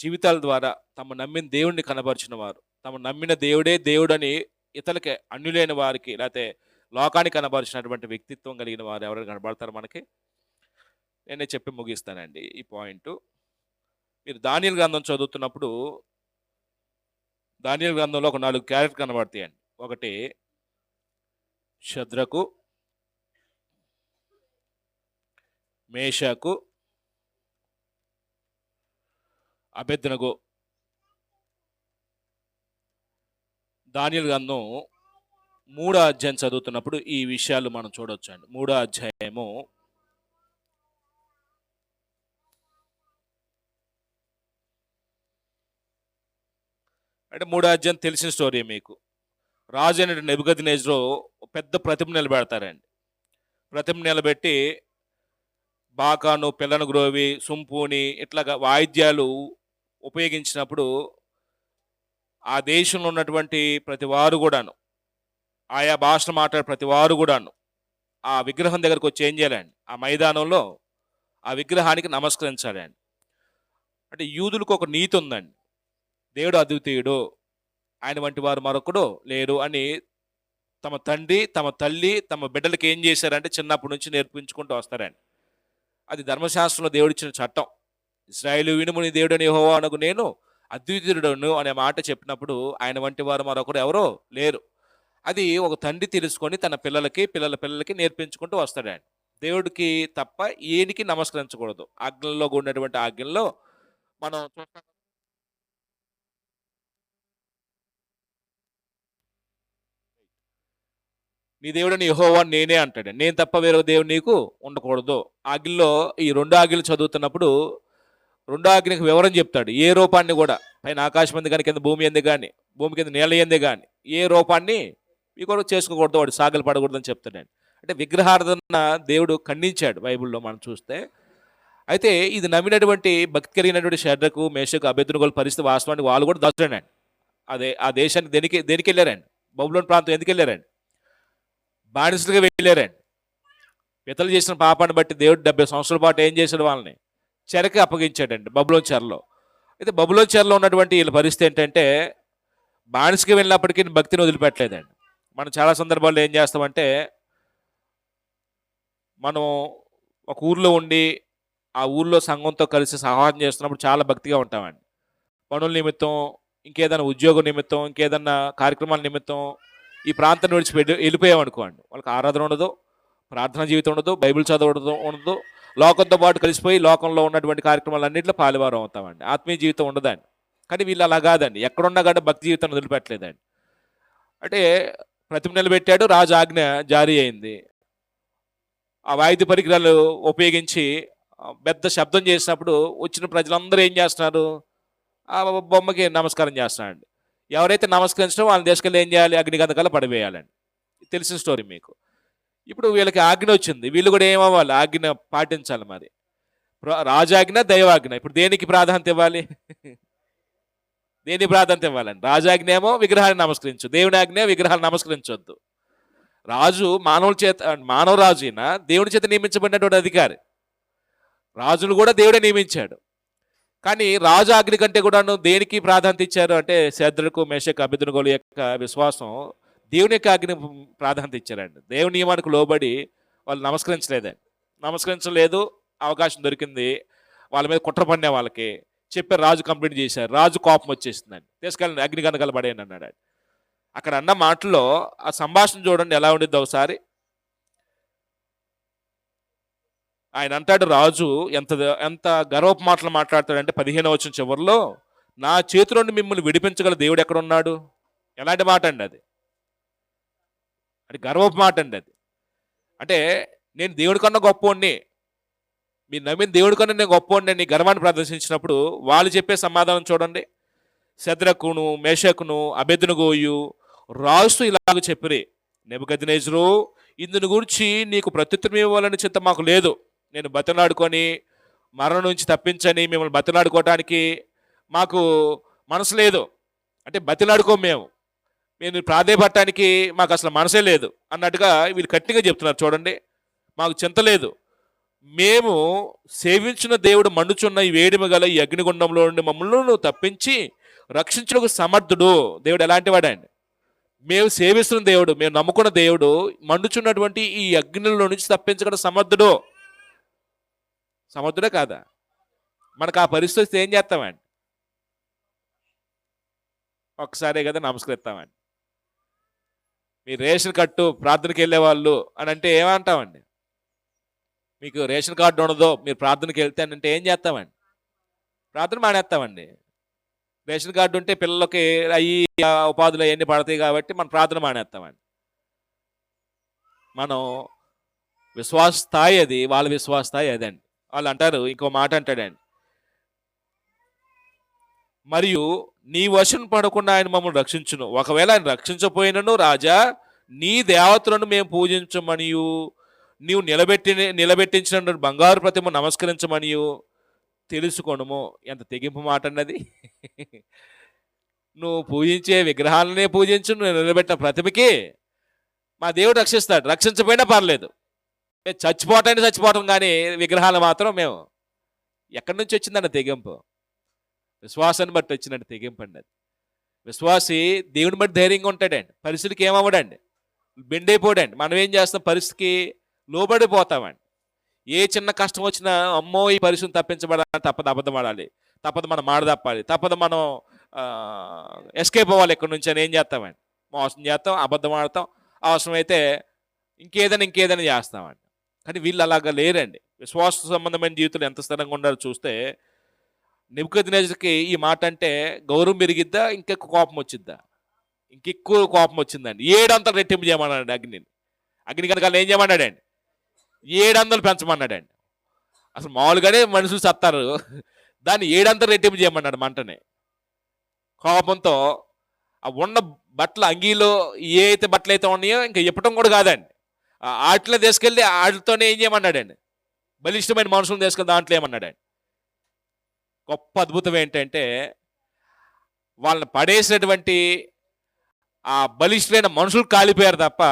జీవితాల ద్వారా తమ నమ్మిన దేవుడిని కనబరిచిన వారు, తమ నమ్మిన దేవుడే దేవుడని ఇతరులకి, అన్యులైన వారికి లేకపోతే లోకానికి కనబరిచినటువంటి వ్యక్తిత్వం కలిగిన వారు ఎవరైనా కనబడతారు మనకి? నేనే చెప్పి ముగిస్తానండి ఈ పాయింట్. మీరు దానియేలు గ్రంథం చదువుతున్నప్పుడు దానియేలు గ్రంథంలో ఒక 4 క్యారెక్టర్ కనబడతాయండి. ఒకటి షద్రకు, మేషాకు, అబేద్నెగో. దానియేలు గ్రంథం 3వ అధ్యాయం చదువుతున్నప్పుడు ఈ విషయాలు మనం చూడొచ్చు అండి. 3వ అధ్యాయము అంటే 3వ అధ్యాయం తెలిసిన స్టోరీ మీకు. రాజు అయిన నెబుకద్నెజరు పెద్ద ప్రతిమ నిలబెడతారండి. ప్రతిమ నిలబెట్టి బాకాను, పిల్లను గ్రోవి, సుంపుని ఇట్లాగా వాయిద్యాలు ఉపయోగించినప్పుడు ఆ దేశంలో ఉన్నటువంటి ప్రతి వారు కూడాను, ఆయా భాషలు మాట్లాడే ప్రతి వారు కూడాను ఆ విగ్రహం దగ్గరకు వచ్చి ఏం చేయాలండి? ఆ మైదానంలో ఆ విగ్రహానికి నమస్కరించాలండి. అంటే యూదులకు ఒక నీతి ఉందండి, దేవుడు అద్వితీయుడు, ఆయన వంటి వారు మరొకడు లేరు అని తమ తండ్రి, తమ తల్లి, తమ బిడ్డలకి ఏం చేశారంటే చిన్నప్పటి నుంచి నేర్పించుకుంటూ వస్తారండి. అది ధర్మశాస్త్రంలో దేవుడిచ్చిన చట్టం. ఇశ్రాయేలు వినుము, నీ దేవుడని యెహోవా అనగు నేను అద్వితీయుడను అనే మాట చెప్పినప్పుడు ఆయన వంటి వారు మరొకరు ఎవరో లేరు. అది ఒక తండ్రి తెలుసుకొని తన పిల్లలకి, పిల్లల పిల్లలకి నేర్పించుకుంటూ వస్తాడండి. దేవుడికి తప్ప ఏనికి నమస్కరించకూడదు. ఆజ్ఞల్లో ఉన్నటువంటి ఆజ్ఞల్లో మనం చూస్తాం. నీ దేవుడని యెహోవా నేనే అంటాడు. నేను తప్ప వేరే దేవుడు నీకు ఉండకూడదు. ఆజ్ఞలో ఈ 2 ఆజ్ఞలు చదువుతున్నప్పుడు 2 ఆజ్ఞకి వివరం చెప్తాడు. ఏ రూపాన్ని కూడా, పైన ఆకాశం ఎందు కానీ, కింద భూమి ఎందు కానీ, భూమి కింద నీళ్ళ ఎందు కానీ ఏ రూపాన్ని మీ కొరకు చేసుకోకూడదు, వాడు సాగలు పడకూడదని చెప్తాడండి. అంటే విగ్రహారాధన దేవుడు ఖండించాడు బైబిల్లో మనం చూస్తే. అయితే ఇది నమ్మినటువంటి భక్తి కలిగినటువంటి షడ్రకు, మేషకు, అబేద్నెగోల పరిస్థితి వాస్తవానికి వాళ్ళు కూడా దాచుడండి. అదే ఆ దేశానికి దేనికి వెళ్ళారండి? బబులోను ప్రాంతం ఎందుకు వెళ్ళారండి? బానిసలుగా వెళ్ళారండి. పితలు చేసిన పాపాన్ని బట్టి దేవుడు 70 సంవత్సరాల పాటు ఏం చేశాడు? వాళ్ళని చెరకి అప్పగించాడండి, బబులోను చెరలో. అయితే బబులోను చెరలో ఉన్నటువంటి వీళ్ళ పరిస్థితి ఏంటంటే బానిసకి వెళ్ళినప్పటికీ భక్తిని వదిలిపెట్టలేదండి. మనం చాలా సందర్భాల్లో ఏం చేస్తామంటే, మనం ఒక ఊర్లో ఉండి ఆ ఊర్లో సంఘంతో కలిసి సహాయం చేస్తున్నప్పుడు చాలా భక్తిగా ఉంటామండి. పనుల నిమిత్తం, ఇంకేదైనా ఉద్యోగం నిమిత్తం, ఇంకేదన్నా కార్యక్రమాల నిమిత్తం ఈ ప్రాంతాన్ని విడిచిపెట్టి వెళ్ళిపోయామనుకోండి, వాళ్ళకి ఆరాధన ఉండదు, ప్రార్థన జీవితం ఉండదు, బైబిల్ చదవడం ఉండదు, లోకంతో పాటు కలిసిపోయి లోకంలో ఉన్నటువంటి కార్యక్రమాలన్నింటిలో పాలువారం అవుతామండి. ఆత్మీయ జీవితం ఉండదండి. కానీ వీళ్ళు అలా కాదండి, ఎక్కడున్నా కానీ భక్తి జీవితాన్ని వదిలిపెట్టలేదండి. అంటే ప్రతిమ నిలబెట్టాడు, రాజు ఆజ్ఞ జారీ అయింది. ఆ వాయిద్య పరికరాలు ఉపయోగించి పెద్ద శబ్దం చేసినప్పుడు వచ్చిన ప్రజలందరూ ఏం చేస్తున్నారు? ఆ బొమ్మకి నమస్కారం చేస్తున్నారండి. ఎవరైతే నమస్కరించడం వాళ్ళని తీసుకెళ్ళి ఏం చేయాలి? అగ్నిగంధకాలు పడివేయాలండి. తెలిసిన స్టోరీ మీకు. ఇప్పుడు వీళ్ళకి ఆజ్ఞ వచ్చింది, వీళ్ళు కూడా ఏమవ్వాలి? ఆజ్ఞ పాటించాలి. మరి రాజాజ్ఞ, దైవాజ్ఞ, ఇప్పుడు దేనికి ప్రాధాన్యత ఇవ్వాలి? దేనికి ప్రాధాన్యత ఇవ్వాలండి? రాజాజ్ఞ ఏమో విగ్రహాన్ని నమస్కరించు, దేవుని ఆజ్ఞ విగ్రహాన్ని నమస్కరించొద్దు. రాజు మానవ రాజు అయినా దేవుని చేత నియమించబడినటువంటి అధికారి. రాజును కూడా దేవుడే నియమించాడు. కానీ రాజు ఆజ్ఞ కంటే కూడాను దేనికి ప్రాధాన్యత ఇచ్చారు అంటే శద్రకు, మేషకు, అబేద్నెగోల యొక్క విశ్వాసం దేవుని యొక్క ఆజ్ఞ ప్రాధాన్యత ఇచ్చారండి. దేవుని నియమానికి లోబడి వాళ్ళు నమస్కరించలేదు. అవకాశం దొరికింది, వాళ్ళ మీద కుట్ర పడిన వాళ్ళకి చెప్పారు, రాజు కంప్లైంట్ చేశారు. రాజు కోపం వచ్చేసిందండి, తీసుకెళ్ళండి అగ్నిగంధకాలు పడేయండి అన్నాడు. అక్కడ అన్న మాటల్లో ఆ సంభాషణ చూడండి ఎలా ఉండిద్ది ఒకసారి. ఆయన అంటాడు, రాజు ఎంత ఎంత గర్వపు మాటలు మాట్లాడతాడంటే 15వ వచనం చివరిలో, నా చేతి నుండి మిమ్మల్ని విడిపించగల దేవుడు ఎక్కడున్నాడు? ఎలాంటి మాట అండి అది? అది గర్వపు మాట అండి అది. అంటే నేను దేవుడి కన్నా గొప్పవాడిని, మీరు నమ్మిన దేవుడి కన్నా నేను గొప్పవాడిని అని గర్వాన్ని ప్రదర్శించినప్పుడు వాళ్ళు చెప్పే సమాధానం చూడండి. శద్రకును మేషకును అబెద్నెగోయు రాస్తూ ఇలాగ చెప్పిరి, నెబుకద్నెజరు, ఇందుని గురించి నీకు ప్రత్యుత్తరం ఇవ్వాలని చింత మాకు లేదు. నేను బతిలాడుకొని మరణం నుంచి తప్పించని మిమ్మల్ని బతిలాడుకోవటానికి మాకు మనసు లేదు. అంటే బతిలాడుకోం మేము, మేము ప్రాధేయపడటానికి మాకు అసలు మనసే లేదు అన్నట్టుగా వీళ్ళు గట్టిగా చెప్తున్నారు. చూడండి, మాకు చింత లేదు. మేము సేవించిన దేవుడు మండుచున్న ఈ వేడిమి గల ఈ అగ్నిగుండంలో నుండి మమ్మల్ని తప్పించి రక్షించుటకు సమర్థుడు. దేవుడు ఎలాంటి వాడండి? మేము సేవిస్తున్న దేవుడు, మేము నమ్ముకున్న దేవుడు మండుచున్నటువంటి ఈ అగ్నిలో నుంచి తప్పించగల సమర్థుడు. సమర్థుడే కాదా? మనకు ఆ పరిస్థితి ఏం చేస్తామండి? ఒకసారే కదా నమస్కరిస్తామండి. మీరు రేషన్ కట్టు ప్రార్థనకి వెళ్ళే వాళ్ళు అని అంటే ఏమంటామండి? మీకు రేషన్ కార్డు ఉండదో మీరు ప్రార్థనకి వెళ్తే అంటే ఏం చేస్తామండి? ప్రార్థన మానేస్తామండి. రేషన్ కార్డు ఉంటే పిల్లలకి అయ్యి ఉపాధులు అవన్నీ పడతాయి కాబట్టి మనం ప్రార్థన మానేస్తామండి. మనం విశ్వాస స్థాయి అది, వాళ్ళ విశ్వాస స్థాయి అదండి. వాళ్ళు అంటారు, ఇంకో మాట అంటాడండి, మరియు నీ వశం పడకుండా ఆయన మమ్మల్ని రక్షించును. ఒకవేళ ఆయన రక్షించపోయినను రాజా, నీ దేవతలను మేము పూజించమనియు నీవు నిలబెట్టించిన బంగారు ప్రతిమ నమస్కరించమనియు తెలుసుకొనుము. ఎంత తెగింపు మాట అన్నది! నువ్వు పూజించే విగ్రహాలనే పూజించు, నువ్వు నిలబెట్టిన ప్రతిమకి మా దేవుడు రక్షిస్తాడు. రక్షించపోయినా పర్లేదు, మేము చచ్చిపోవటం కానీ విగ్రహాలు మాత్రం మేము. ఎక్కడి నుంచి వచ్చిందన్న తెగింపు? విశ్వాసాన్ని బట్టి వచ్చినట్టు తెగింపు అండి. అది విశ్వాసి దేవుని బట్టి ధైర్యంగా ఉంటాడండి. పరిస్థితికి ఏమవ్వడండి, బెండైపోడండి. మనం ఏం చేస్తాం? పరిస్థితికి లోబడిపోతామండి. ఏ చిన్న కష్టం వచ్చినా అమ్మో ఈ పరిస్థితిని తప్పించబడాలి, తప్పదు అబద్ధం ఆడాలి, తప్పదు మనం మాట తప్పాలి, తప్పదు మనం ఎస్కేప్ అవ్వాలి ఎక్కడి నుంచి అని ఏం చేస్తామండి? మోసం చేస్తాం, అబద్ధం ఆడతాం, అవసరమైతే ఇంకేదైనా చేస్తామండి. కానీ వీళ్ళు అలాగా లేరండి. విశ్వాస సంబంధమైన జీవితంలో ఎంత స్థిరంగా ఉండాలో చూస్తే, నెబుకద్నెజరుకి ఈ మాట అంటే గౌరవం పెరిగిద్దా, ఇంకెక్కువ కోపం వచ్చిద్దా? ఇంకెక్కువ కోపం వచ్చిందండి. 700 రెట్టింపు చేయమన్నాడు అగ్నిని. అగ్ని కనుక ఏం చేయమన్నాడండి? 700 పెంచమన్నాడండి. అసలు మామూలుగానే మనుషులు సత్తారు, దాన్ని 700 రెట్టింపు చేయమన్నాడు మంటని. కోపంతో ఆ ఉన్న బట్టలు, అంగీలో ఏ అయితే బట్టలు అయితే ఉన్నాయో ఇంకా ఇప్పటం కూడా కాదండి, వాటిలో తీసుకెళ్ళి వాటితోనే ఏం చేయమన్నాడండి? బలిష్టమైన మనుషులను తీసుకెళ్ళి దాంట్లో ఏమన్నాడండి? గొప్ప అద్భుతం ఏంటంటే, వాళ్ళని పడేసినటువంటి ఆ బలిష్టమైన మనుషులు కాలిపోయారు తప్ప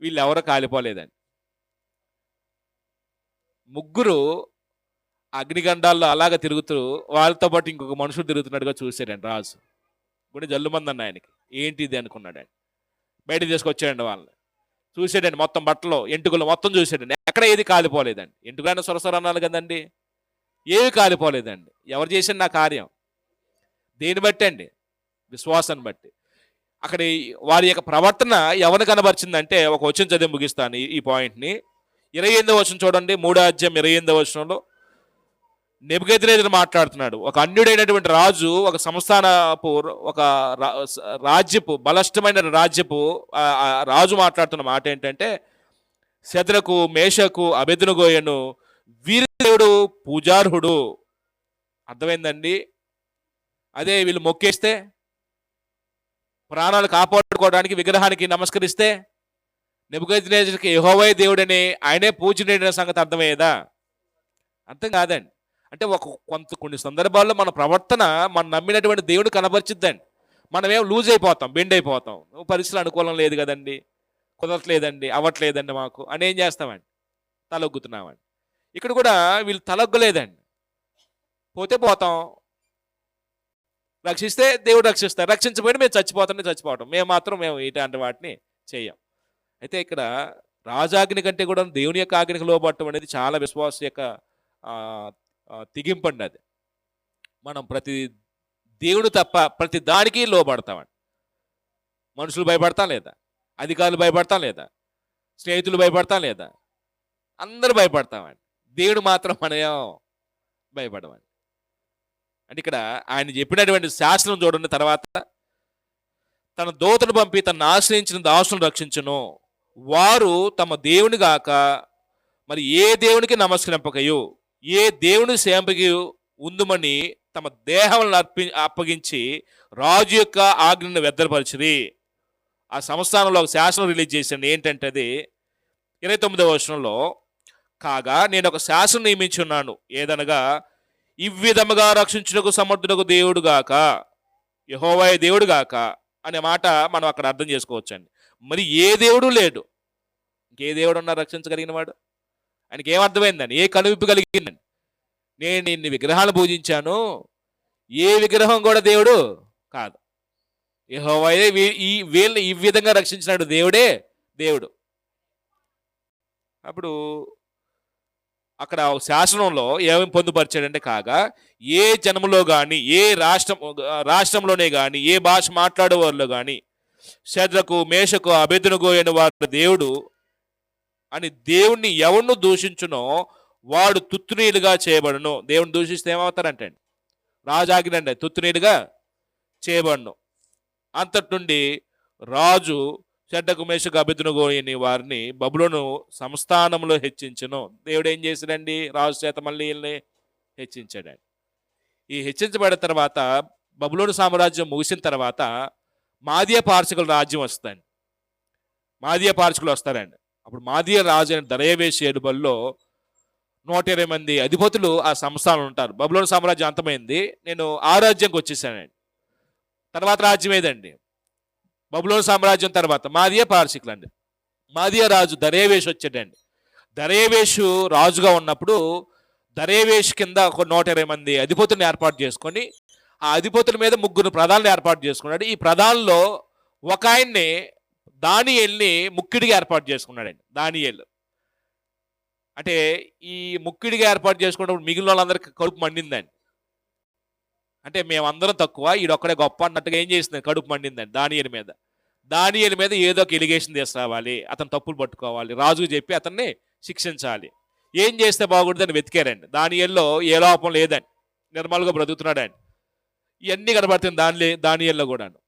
వీళ్ళు ఎవరో కాలిపోలేదండి. ముగ్గురు అగ్నిగండాల్లో అలాగ తిరుగుతూ వాళ్ళతో పాటు ఇంకొక మనుషులు తిరుగుతున్నట్టుగా చూశాడండి రాజు. గుడి జల్లుమంది అన్న ఆయనకి, ఏంటి ఇది అనుకున్నాడండి. బయట తీసుకొచ్చాడండి వాళ్ళని. చూసాడండి, మొత్తం బట్టలు ఎంటుకలు మొత్తం చూసాడండి. ఎక్కడ ఏది కాలిపోలేదండి. ఎంటుకైనా సొరసొర అన్నారు కదండి, ఏవి కాలిపోలేదండి. ఎవరు చేసిన నా కార్యం? దేని బట్టి అండి? విశ్వాసాన్ని బట్టి. అక్కడ వారి యొక్క ప్రవర్తన ఎవరిని కనబరిచిందంటే, ఒక వచనం చదివి ముగిస్తాను ఈ పాయింట్ని. 28వ వచనం చూడండి, 3వ అధ్యాయం 28వ వచనంలో నెబుకద్నెజరు మాట్లాడుతున్నాడు. ఒక అన్యుడైనటువంటి రాజు, ఒక సంస్థానపు, ఒక రాజ్యపు, బలిష్టమైన రాజ్యపు రాజు మాట్లాడుతున్న మాట ఏంటంటే, శద్రకు మేషకు అబెద్నెగోయను వీరి దేవుడు పూజార్హుడు. అర్థమైందండి? అదే వీళ్ళు మొక్కేస్తే, ప్రాణాలు కాపాడుకోవడానికి విగ్రహానికి నమస్కరిస్తే, నెబుకద్నెజరుకి యెహోవా దేవుడని, ఆయనే పూజనీయుడైన సంగతి అర్థమయ్యేదా? అర్థం కాదండి. అంటే కొన్ని సందర్భాల్లో మన ప్రవర్తన మనం నమ్మినటువంటి దేవుడు కనపరిచిద్దండి. మనమేం లూజ్ అయిపోతాం, బెండ్ అయిపోతాం. పరిస్థితులు అనుకూలం లేదు కదండి, కుదరట్లేదండి, అవ్వట్లేదండి మాకు అని ఏం చేస్తామండి? తలొగ్గుతున్నామండి. ఇక్కడ కూడా వీళ్ళు తలొగ్గలేదండి. పోతే పోతాం, రక్షిస్తే దేవుడు రక్షిస్తారు, రక్షించబోయిన మేము చచ్చిపోవటం. మేము ఇలాంటి వాటిని చేయం. అయితే ఇక్కడ రాజాగ్ని కంటే కూడా దేవుని యొక్క ఆజ్ఞకు లోబడటం అనేది చాలా విశ్వాస యొక్క తెగింపండి. అది మనం ప్రతి దేవుడు తప్ప ప్రతి దానికి లోబడతామండి. మనుషులు భయపడతాం లేదా? అధికారులు భయపడతాం లేదా? స్నేహితులు భయపడతాం లేదా? అందరూ భయపడతామండి. దేవుడు మాత్రం మనం భయపడమండి. అంటే ఇక్కడ ఆయన చెప్పినటువంటి శాసనం చూడండి. తర్వాత, తన దూతను పంపి తను ఆశ్రయించిన దాసులను రక్షించును, వారు తమ దేవుని గాక మరి ఏ దేవునికి నమస్కరింపకయు ఏ దేవుని సేంపకి ఉందుమని తమ దేహములను అప్పగించి రాజు యొక్క ఆజ్ఞను వ్యర్థపరిచిరి. ఆ సంస్థానంలో ఒక శాసనం రిలీజ్ చేశాను. ఏంటంటే అది 29వ వచనంలో, కాగా నేను ఒక శాసనం నియమించున్నాను, ఏదనగా ఈ విధముగా రక్షించుటకు సమర్థుడకు దేవుడు గాక, యెహోవాయే దేవుడు గాక అనే మాట మనం అక్కడ అర్థం చేసుకోవచ్చండి. మరి ఏ దేవుడు లేడు, ఇంకే దేవుడు ఉన్నా రక్షించగలిగిన వాడు? ఆయనకి ఏమర్థమైందని, ఏ కనువిప్పు కలిగిందని? నేను ఇన్ని విగ్రహాలు పూజించాను, ఏ విగ్రహం కూడా దేవుడు కాదు, యెహోవాయే వీళ్ళని ఈ విధంగా రక్షించినాడు, దేవుడే దేవుడు. అప్పుడు అక్కడ శాసనంలో ఏమేమి పొందుపరిచాడంటే, కాగా ఏ జనములో కానీ, ఏ రాష్ట్రంలోనే కానీ, ఏ భాష మాట్లాడే వారిలో కానీ శద్రకు మేషకు అబేద్నెగో అయిన వారి దేవుడు అని దేవుణ్ణి ఎవరిను దూషించునో వాడు తుత్తునీలుగా చేయబడును. దేవుని దూషిస్తే ఏమవుతారంటే, రాజాజ్ఞ అండి, తుత్తునీలుగా చేయబడును. అంతటి నుండి రాజు శద్రకు మేషకు అబేద్నెగో అయిన వారిని బబులోను సంస్థానంలో హెచ్చించును. దేవుడు ఏం చేశాడండి, రాజు చేత మళ్ళీ వీళ్ళని హెచ్చించాడండి. ఈ హెచ్చించబడిన తర్వాత బబులోను సామ్రాజ్యం ముగిసిన తర్వాత మాదీయ పార్షికుల రాజ్యం వస్తుందండి. మాదీయ పార్షికులు వస్తారండి. అప్పుడు మాదీయ రాజు అయిన దర్యావేషు ఏలుబడిలో 120 మంది అధిపతులు ఆ సంస్థానంలో ఉంటారు. బబులోను సామ్రాజ్యం అంతమైంది, నేను ఆ రాజ్యంకి వచ్చేసానండి. తర్వాత రాజ్యం ఏదండి, బబులోను సామ్రాజ్యం తర్వాత మాదీయ పార్షికులు అండి. మాదీయ రాజు దర్యావేషు వచ్చాడండి. దర్యావేషు రాజుగా ఉన్నప్పుడు దర్యావేషు కింద ఒక 120 మంది అధిపతులను ఏర్పాటు చేసుకొని ఆ అధిపతుల మీద 3 ప్రధానులు ఏర్పాటు చేసుకున్నాడు. ఈ ప్రధానుల్లో ఒక ఆయన్ని దానియేలుని ముక్కిడిగా ఏర్పాటు చేసుకున్నాడండి. దానియేలు అంటే ఈ ముక్కిడిగా ఏర్పాటు చేసుకున్నప్పుడు మిగిలిన వాళ్ళందరికీ కడుపు మండిందండి. అంటే మేమందరం తక్కువ, ఈడొక్కడే గొప్ప అన్నట్టుగా ఏం చేసింది, కడుపు మండిందండి దానియేలు మీద. దానియేలు మీద ఏదో ఒక ఎలిగేషన్ తీసుకురావాలి, అతను తప్పులు పట్టుకోవాలి, రాజుకు చెప్పి అతన్ని శిక్షించాలి. ఏం చేస్తే బాగుంటుందని వెతికారండి. దానియేలులో ఏ లోపం లేదండి, నిర్మల్గా బ్రతుకుతున్నాడండి. ఇవన్నీ కనబడుతుంది దానియేలులో కూడాను,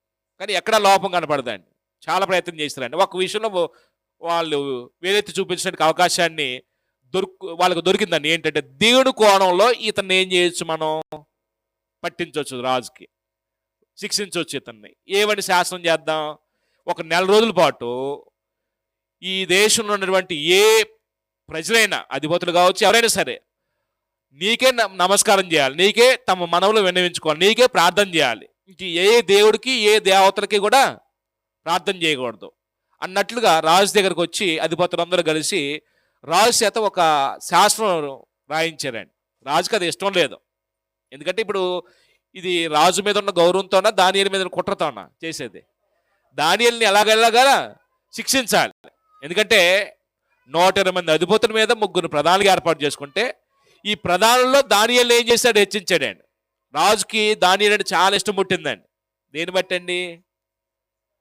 కానీ ఎక్కడా లోపం కనపడదండి. చాలా ప్రయత్నం చేస్తారండి. ఒక విషయంలో వాళ్ళు వేలెత్తి చూపించడానికి అవకాశాన్ని వాళ్ళకు దొరికిందండి. ఏంటంటే దేవుడి కోణంలో ఇతన్ని ఏం చేయొచ్చు, మనం పట్టించవచ్చు, రాజుకి శిక్షించవచ్చు ఇతన్ని. ఏమని శాసనం చేద్దాం, ఒక 1 నెల రోజుల పాటు ఈ దేశంలో ఉన్నటువంటి ఏ ప్రజలైనా, అధిపతులు కావచ్చు, ఎవరైనా సరే, నీకే నమస్కారం చేయాలి, నీకే తమ మనవులు విన్నవించుకోవాలి, నీకే ప్రార్థన చేయాలి, ఇంక ఏ దేవుడికి ఏ దేవతలకి కూడా ప్రార్థన చేయకూడదు అన్నట్లుగా రాజు దగ్గరకు వచ్చి అధిపతులందరూ కలిసి రాజు చేత ఒక శాసనం రాయించారండి. రాజుకి అది ఇష్టం లేదు. ఎందుకంటే ఇప్పుడు ఇది రాజు మీద ఉన్న గౌరవంతోనా దానియేలు మీద కుట్రతోనా చేసేది, దానియేలుని ఎలాగెలాగా శిక్షించాలి. ఎందుకంటే 120 మంది అధిపతుల మీద 3 ప్రధానులుగా ఏర్పాటు చేసుకుంటే ఈ ప్రధానుల్లో దానియేలు ఏం చేశాడు, హెచ్చించాడండి. రాజుకి దానియేలు అంటే చాలా ఇష్టం పుట్టిందండి. దేని బట్టండి,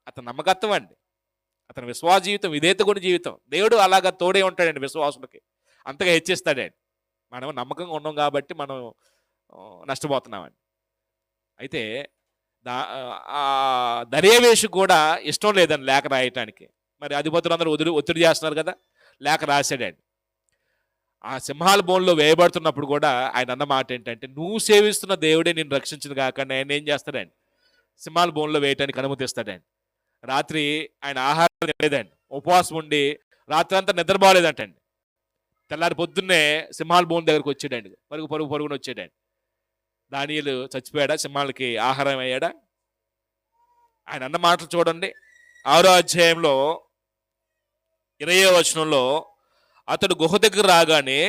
అతని నమ్మకత్వం అండి, అతని విశ్వాస జీవితం, విధేయత గుణ జీవితం. దేవుడు అలాగా తోడే ఉంటాడండి విశ్వాసులకి, అంతగా హెచ్చిస్తాడండి. మనం నమ్మకంగా ఉన్నాం కాబట్టి మనం నష్టపోతున్నామండి. అయితే దర్యావేషు కూడా ఇష్టం లేదండి లేఖ రాయటానికి. మరి అధిపతులందరూ ఒత్తిడి చేస్తున్నారు కదా, లేఖ రాశాడండి. ఆ సింహాల బోన్లో వేయబడుతున్నప్పుడు కూడా ఆయన అన్న మాట ఏంటంటే, నువ్వు సేవిస్తున్న దేవుడే నేను రక్షించిన కాక ఆయన ఏం చేస్తాడండి, సింహాల బోన్లో వేయటానికి అనుమతిస్తాడండి. రాత్రి ఆయన ఆహారం లేదండి, ఉపవాసం ఉండి రాత్రి అంతా నిద్రపోలేదంటండి. తెల్లారి పొద్దున్నే సింహాల బోన్ దగ్గరకు వచ్చాడండి, పరుగున వచ్చాడండి. దానియేలు చచ్చిపోయాడా, సింహాలకి ఆహారం అయ్యాడా? ఆయన అన్న మాటలు చూడండి. 6వ అధ్యాయంలో 20వ వచనంలో, అతడు గుహ దగ్గర రాగానే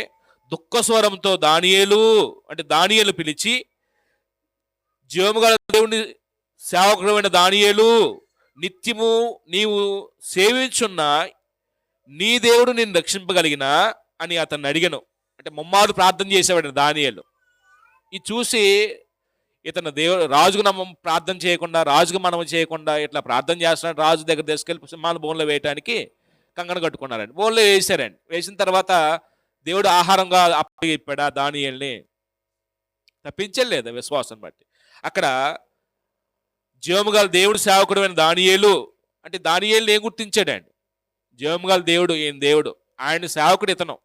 దుఃఖస్వరంతో దానియేలు పిలిచి, జీవముగల దేవుని సేవకుడైన దానియేలు, నిత్యము నీవు సేవించున్న నీ దేవుడు నిన్ను రక్షింపగలిగినా అని అతన్ని అడిగాను. అంటే ముమ్మారు ప్రార్థన చేసేవాడు దానియేలు. ఇది చూసి ఇతను రాజుకు ప్రార్థన చేయకుండా, రాజుకు మనం చేయకుండా ఇట్లా ప్రార్థన చేస్తున్నాడు. రాజు దగ్గర తీసుకెళ్ళి సింహాల బోన్లో వేయటానికి కంగన కట్టుకున్నారండి. బోన్లో వేసారండి. వేసిన తర్వాత దేవుడు ఆహారంగా అప్పగిప్పాడా దానియేలుని? తప్పించలేదు విశ్వాసం బట్టి. అక్కడ జీవముగల దేవుడు సేవకుడైన దానియేలు అంటే దానియేలుని ఏం గుర్తించాడండి? జీవముగల దేవుడు ఈయన దేవుడు, ఆయన సేవకుడు ఇతను.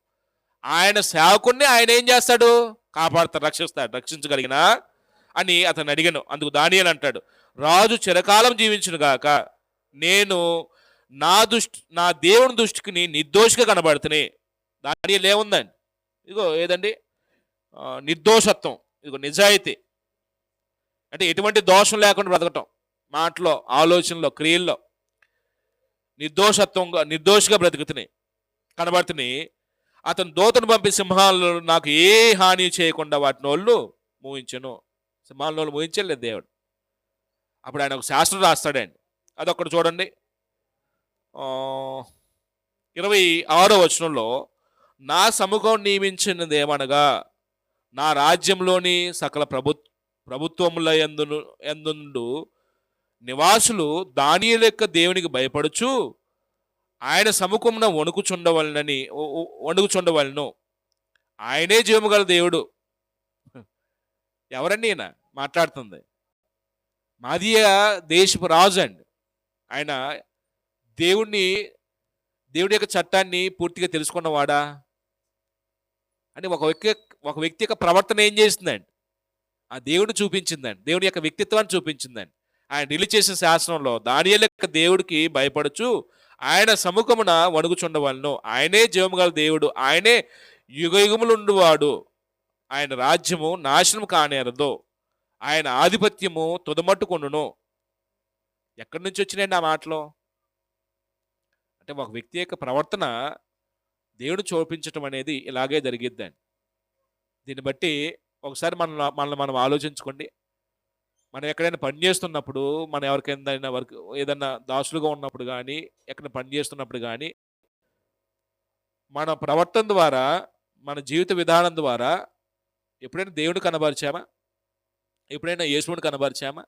ఆయన సేవకుడిని ఆయన ఏం చేస్తాడు? కాపాడుతాడు, రక్షిస్తాడు. రక్షించగలిగిన అని అతను అడిగాను. అందుకు దానియేలు అంటాడు, రాజు చిరకాలం జీవించును గాక, నేను నా దేవుని దృష్టికి నిర్దోషిగా కనబడుతున్నాయి. దానియేలు ఏముందండి, ఇదిగో ఏదండి, నిర్దోషత్వం, ఇదిగో నిజాయితీ, అంటే ఎటువంటి దోషం లేకుండా బ్రతకటం, మాటలో, ఆలోచనలో, క్రియల్లో నిర్దోషిగా బ్రతుకుతున్నాయి, కనబడుతున్నాయి. అతను దూతను పంపి సింహాలు నాకు ఏ హాని చేయకుండా వాటి నోళ్ళు మూయించను. సింహాల నోళ్ళు మూయించలేదు దేవుడు. అప్పుడు ఆయన ఒక శాస్త్రం రాస్తాడండి, అదొక్కటి చూడండి. 26వ వచనంలో, నా సముఖం నియమించినది ఏమనగా, నా రాజ్యంలోని సకల ప్రభుత్వముల యందు నివాసులు దానియేలు యొక్క దేవునికి భయపడుచు ఆయన సముఖమున వణుకుచుండవలను. ఆయనే జీవము గల దేవుడు. ఎవరండి ఈయన మాట్లాడుతుంది? మాదియా దేశపు రాజు అండి. ఆయన దేవుడి యొక్క చట్టాన్ని పూర్తిగా తెలుసుకున్నవాడా అని ఒక వ్యక్తి యొక్క ప్రవర్తన ఏం చేసిందండి? ఆ దేవుడిని చూపించిందండి, దేవుడి యొక్క వ్యక్తిత్వాన్ని చూపించిందండి. ఆయన రిలీజ్ చేసిన శాసనంలో దానియేలు యొక్క దేవుడికి భయపడుచు ఆయన సముఖమున వణుకుచుండవలను. ఆయనే జీవము గల దేవుడు, ఆయనే యుగయుగములుండువాడు. ఆయన రాజ్యము నాశనం కానేరదు, ఆయన ఆధిపత్యము తుదమట్టుకొనును. ఎక్కడి నుంచి వచ్చినాయండి ఆ మాటలో? అంటే ఒక వ్యక్తి యొక్క ప్రవర్తన దేవుడు చూపించటం అనేది ఇలాగే జరిగిద్దండి. దీన్ని బట్టి ఒకసారి మనల్ని మనం ఆలోచించుకోండి. మనం ఎక్కడైనా పని చేస్తున్నప్పుడు, మనం ఎవరికైనా ఏదైనా దాసులుగా ఉన్నప్పుడు కానీ, ఎక్కడ పని చేస్తున్నప్పుడు కానీ, మన ప్రవర్తన ద్వారా, మన జీవిత విధానం ద్వారా ఎప్పుడైనా దేవుడిని కనబరిచామా? ఎప్పుడైనా యేసుని కనబరిచామా?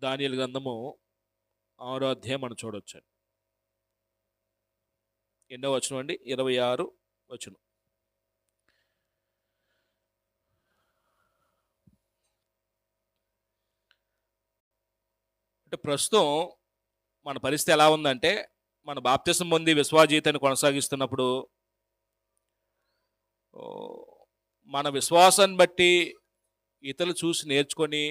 దానియేలు గ్రంథము 6వ అధ్యాయం మనం చూడొచ్చు. ఎన్నో వచనం అండి? 26 వచనం. అంటే ప్రస్తుతం మన పరిస్థితి ఎలా ఉందంటే, మన బాప్తిసం పొంది విశ్వాస జీవితాన్ని కొనసాగిస్తున్నప్పుడు మన విశ్వాసాన్ని బట్టి ఇతరులు చూసి నేర్చుకొని,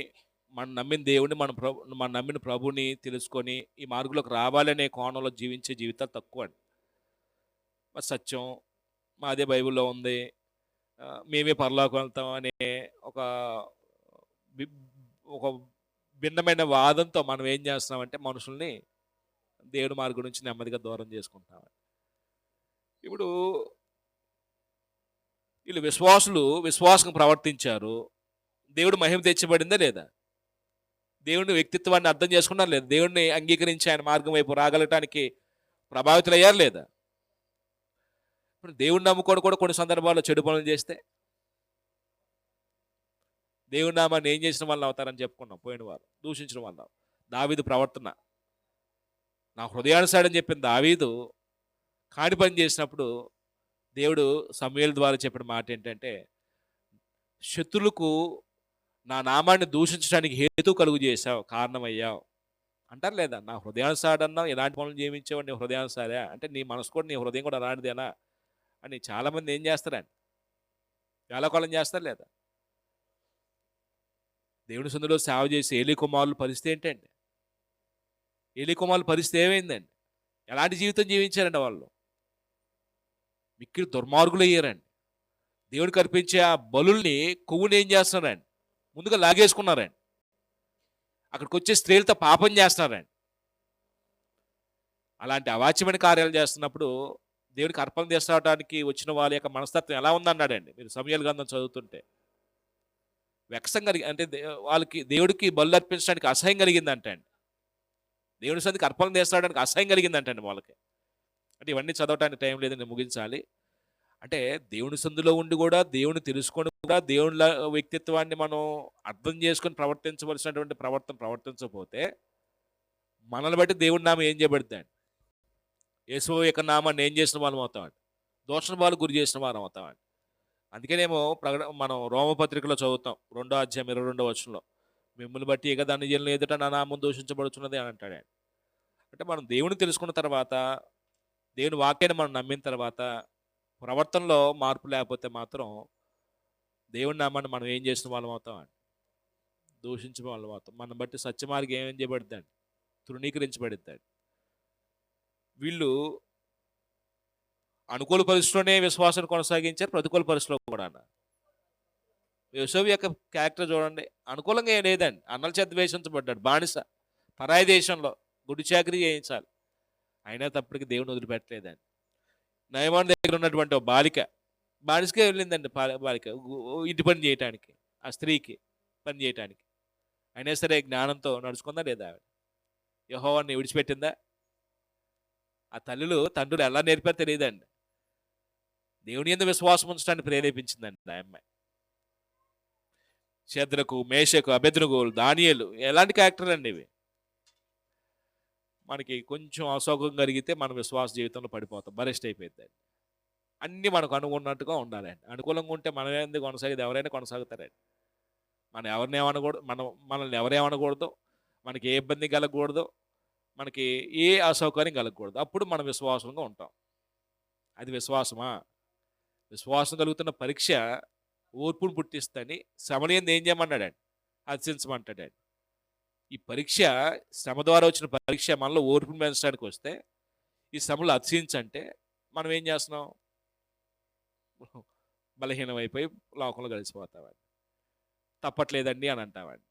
మనం నమ్మిన దేవుడిని, మనం నమ్మిన ప్రభుని తెలుసుకొని ఈ మార్గంలోకి రావాలనే కోణంలో జీవించే జీవితాలు తక్కువ అండి. మరి సత్యం మాదే బైబిల్లో ఉంది, మేమే పరలోకం వెళ్తాం అనే ఒక భిన్నమైన వాదంతో మనం ఏం చేస్తున్నామంటే మనుషుల్ని దేవుడి మార్గం నుంచి నెమ్మదిగా దూరం చేసుకుంటామండి. ఇప్పుడు వీళ్ళు విశ్వాసం ప్రవర్తించారు, దేవుడు మహిమ తెచ్చబడిందా లేదా? దేవుని వ్యక్తిత్వాన్ని అర్థం చేసుకున్నారు లేదా? దేవుడిని అంగీకరించి ఆయన మార్గం వైపు రాగలటానికి ప్రభావితులయ్యారు లేదా? ఇప్పుడు దేవుడిని నమ్ముకోవడం కూడా కొన్ని సందర్భాల్లో చెడు పనులు చేస్తే దేవుడి నామాన్ని ఏం చేసిన వాళ్ళు అవుతారని చెప్పుకున్నాం పోయిన వారు, దూషించిన వాళ్ళు. దావీదు ప్రవర్తన నా హృదయానుసారని చెప్పిన దావీదు కాని పని చేసినప్పుడు దేవుడు సమూయేలు ద్వారా చెప్పిన మాట ఏంటంటే, శత్రులకు నా నామాన్ని దూషించడానికి హేతు కలుగు చేశావు, కారణమయ్యావు అంటారు లేదా? నా హృదయానుసారన్నా ఎలాంటి పనులు జీవించావు, నీ హృదయానుసారా అంటే నీ మనసు కూడా, నీ హృదయం కూడా అలాంటిదేనా అని చాలామంది ఏం చేస్తారండి? వేళాకోళం చేస్తారు లేదా? దేవుని సందులో సేవ చేసి ఏలీ కుమారుల పరిస్థితి ఏంటండి? ఏలీ కుమారుల పరిస్థితి ఏమైందండి? ఎలాంటి జీవితం జీవించారండి వాళ్ళు? మిక్కిలి దుర్మార్గులు అయ్యారండి. దేవుడికి అర్పించే ఆ బలుల్ని, కొవ్వుని ఏం చేస్తున్నారండి? ముందుగా లాగేసుకున్నారండి. అక్కడికి వచ్చే స్త్రీలతో పాపం చేస్తున్నారండి. అలాంటి అవాచ్యమైన కార్యాలు చేస్తున్నప్పుడు దేవుడికి అర్పణ తీసుకోవడానికి వచ్చిన వాళ్ళ యొక్క మనస్తత్వం ఎలా ఉందన్నాడండి మీరు సమూయేలు గ్రంథం చదువుతుంటే. వెక్సం అంటే వాళ్ళకి దేవుడికి బలు అర్పించడానికి అసహ్యం కలిగిందంటండి. దేవుడి సన్నిధికి అర్పణ తీసుకోవడానికి అసహ్యం కలిగిందంటండి వాళ్ళకి. అంటే ఇవన్నీ చదవడానికి టైం లేదని ముగించాలి. అంటే దేవుని సందులో ఉండి కూడా, దేవుని తెలుసుకొని కూడా, దేవుని వ్యక్తిత్వాన్ని మనం అర్థం చేసుకొని ప్రవర్తించవలసినటువంటి ప్రవర్తించకపోతే మనల్ని బట్టి దేవుడి నామం ఏం చేయబడుతుందండి? యేసు యొక్క నామాన్ని ఏం చేసిన వాళ్ళం అవుతామండి? దోషణ వాళ్ళు గురి చేసిన వారం అవుతామండి. అందుకేనేమో మనం రోమపత్రికలో చదువుతాం 2వ అధ్యాయం 22వ వచనంలో, మిమ్మల్ని బట్టి ఇక దాన్ని జనులు ఎదుట నా నామం దూషించబడుతున్నది అని అంటాడు. అంటే మనం దేవుని తెలుసుకున్న తర్వాత, దేవుని వాక్యాన్ని మనం నమ్మిన తర్వాత ప్రవర్తనలో మార్పు లేకపోతే మాత్రం దేవుని నామాన్ని మనం ఏం చేసిన వాళ్ళం అవుతాం అండి, దూషించిన వాళ్ళం అవుతాం. మనం బట్టి సత్యమార్గం ఏం చేయబడిద్దండి, తృణీకరించబడిద్దండి. వీళ్ళు అనుకూల పరిస్థితిలోనే విశ్వాసాన్ని కొనసాగించారు, ప్రతికూల పరిస్థితిలో కూడా. యోసేపు యొక్క క్యారెక్టర్ చూడండి, అనుకూలంగా ఏం లేదండి. అన్నల చేత ద్వేషించబడ్డాడు, బానిస, పరాయి దేశంలో గుడి చాకరీ చేయించాలి, అయినా తప్పటికి దేవుని వదిలిపెట్టలేదండి. నయమాన్ దగ్గర ఉన్నటువంటి ఒక బాలిక, బానిసకే వెళ్ళిందండి బాలిక ఇంటి పని చేయటానికి, ఆ స్త్రీకి పని చేయటానికి. అయినా సరే జ్ఞానంతో నడుచుకుందా లేదా ఆవిడ? యెహోవాని విడిచిపెట్టిందా? ఆ తల్లులు తండ్రులు ఎలా నేర్పారో తెలియదండి, దేవుని యందు విశ్వాసం ఉంచడానికి ప్రేరేపించిందండి ఆ అమ్మాయి. శద్రకు, మేషకు, అబెద్నెగోలు, దానియేలు ఎలాంటి క్యారెక్టర్ అండి ఇవి? మనకి కొంచెం అసౌకర్యం కలిగితే మన విశ్వాస జీవితంలో పడిపోతాం, బరెస్ట్ అయిపోయిందండి. అన్నీ మనకు అనుకున్నట్టుగా ఉండాలండి. అనుకూలంగా ఉంటే మనం ఎందుకు కొనసాగేది, ఎవరైనా కొనసాగుతారండి. మనం ఎవరిని ఏమనకూడదు, మనల్ని ఎవరేమనకూడదు, మనకి ఏ ఇబ్బంది కలగకూడదు, మనకి ఏ అసౌకర్యం కలగకూడదు. అప్పుడు మనం విశ్వాసంగా ఉంటాం. అది విశ్వాసమా? విశ్వాసం కలుగుతున్న పరీక్ష ఓర్పును పుట్టిస్తని శ్రమలేంది ఏం చేయమన్నాడండి, హర్షించమంటాడండి. ఈ పరీక్ష, శ్రమ ద్వారా వచ్చిన పరీక్ష మనలో ఓర్పును పెంచడానికి వస్తే, ఈ శ్రమలు హర్షించంటే మనం ఏం చేస్తున్నాం, బలహీనమైపోయి లోకంలో కలిసిపోతామండి. తప్పట్లేదండి అని అంటామండి.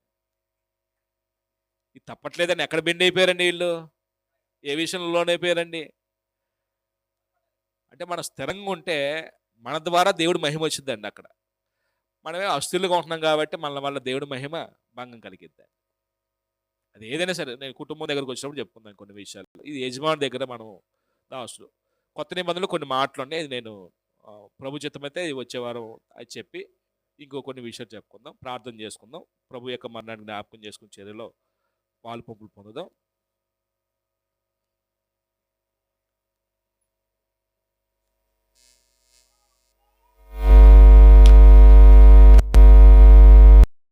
ఇది తప్పట్లేదని ఎక్కడ బెండ్ అయిపోయారండి వీళ్ళు? ఏ విషయంలో లోన్ అయిపోయారండి? అంటే మనం స్థిరంగా ఉంటే మన ద్వారా దేవుడి మహిమ వచ్చిందండి అక్కడ. మనమే అస్థిరులుగా ఉంటున్నాం కాబట్టి మన వల్ల దేవుడి మహిమ భంగం కలిగిద్ది. అది ఏదైనా సరే, నేను కుటుంబం దగ్గరకు వచ్చినప్పుడు చెప్పుకుందాం కొన్ని విషయాలు. ఇది యజమాని దగ్గర మనం దాసులు. కొత్త నిబంధనలు కొన్ని మాటలు ఉన్నాయి, అది నేను ప్రభు చిత్తమైతే వచ్చే వారం అది చెప్పి ఇంకో కొన్ని విషయాలు చెప్పుకుందాం, ప్రార్థన చేసుకుందాం, ప్రభు యొక్క మరణాన్ని జ్ఞాపకం చేసుకుని చర్యలో పాలు పంపులు పొందుదాం.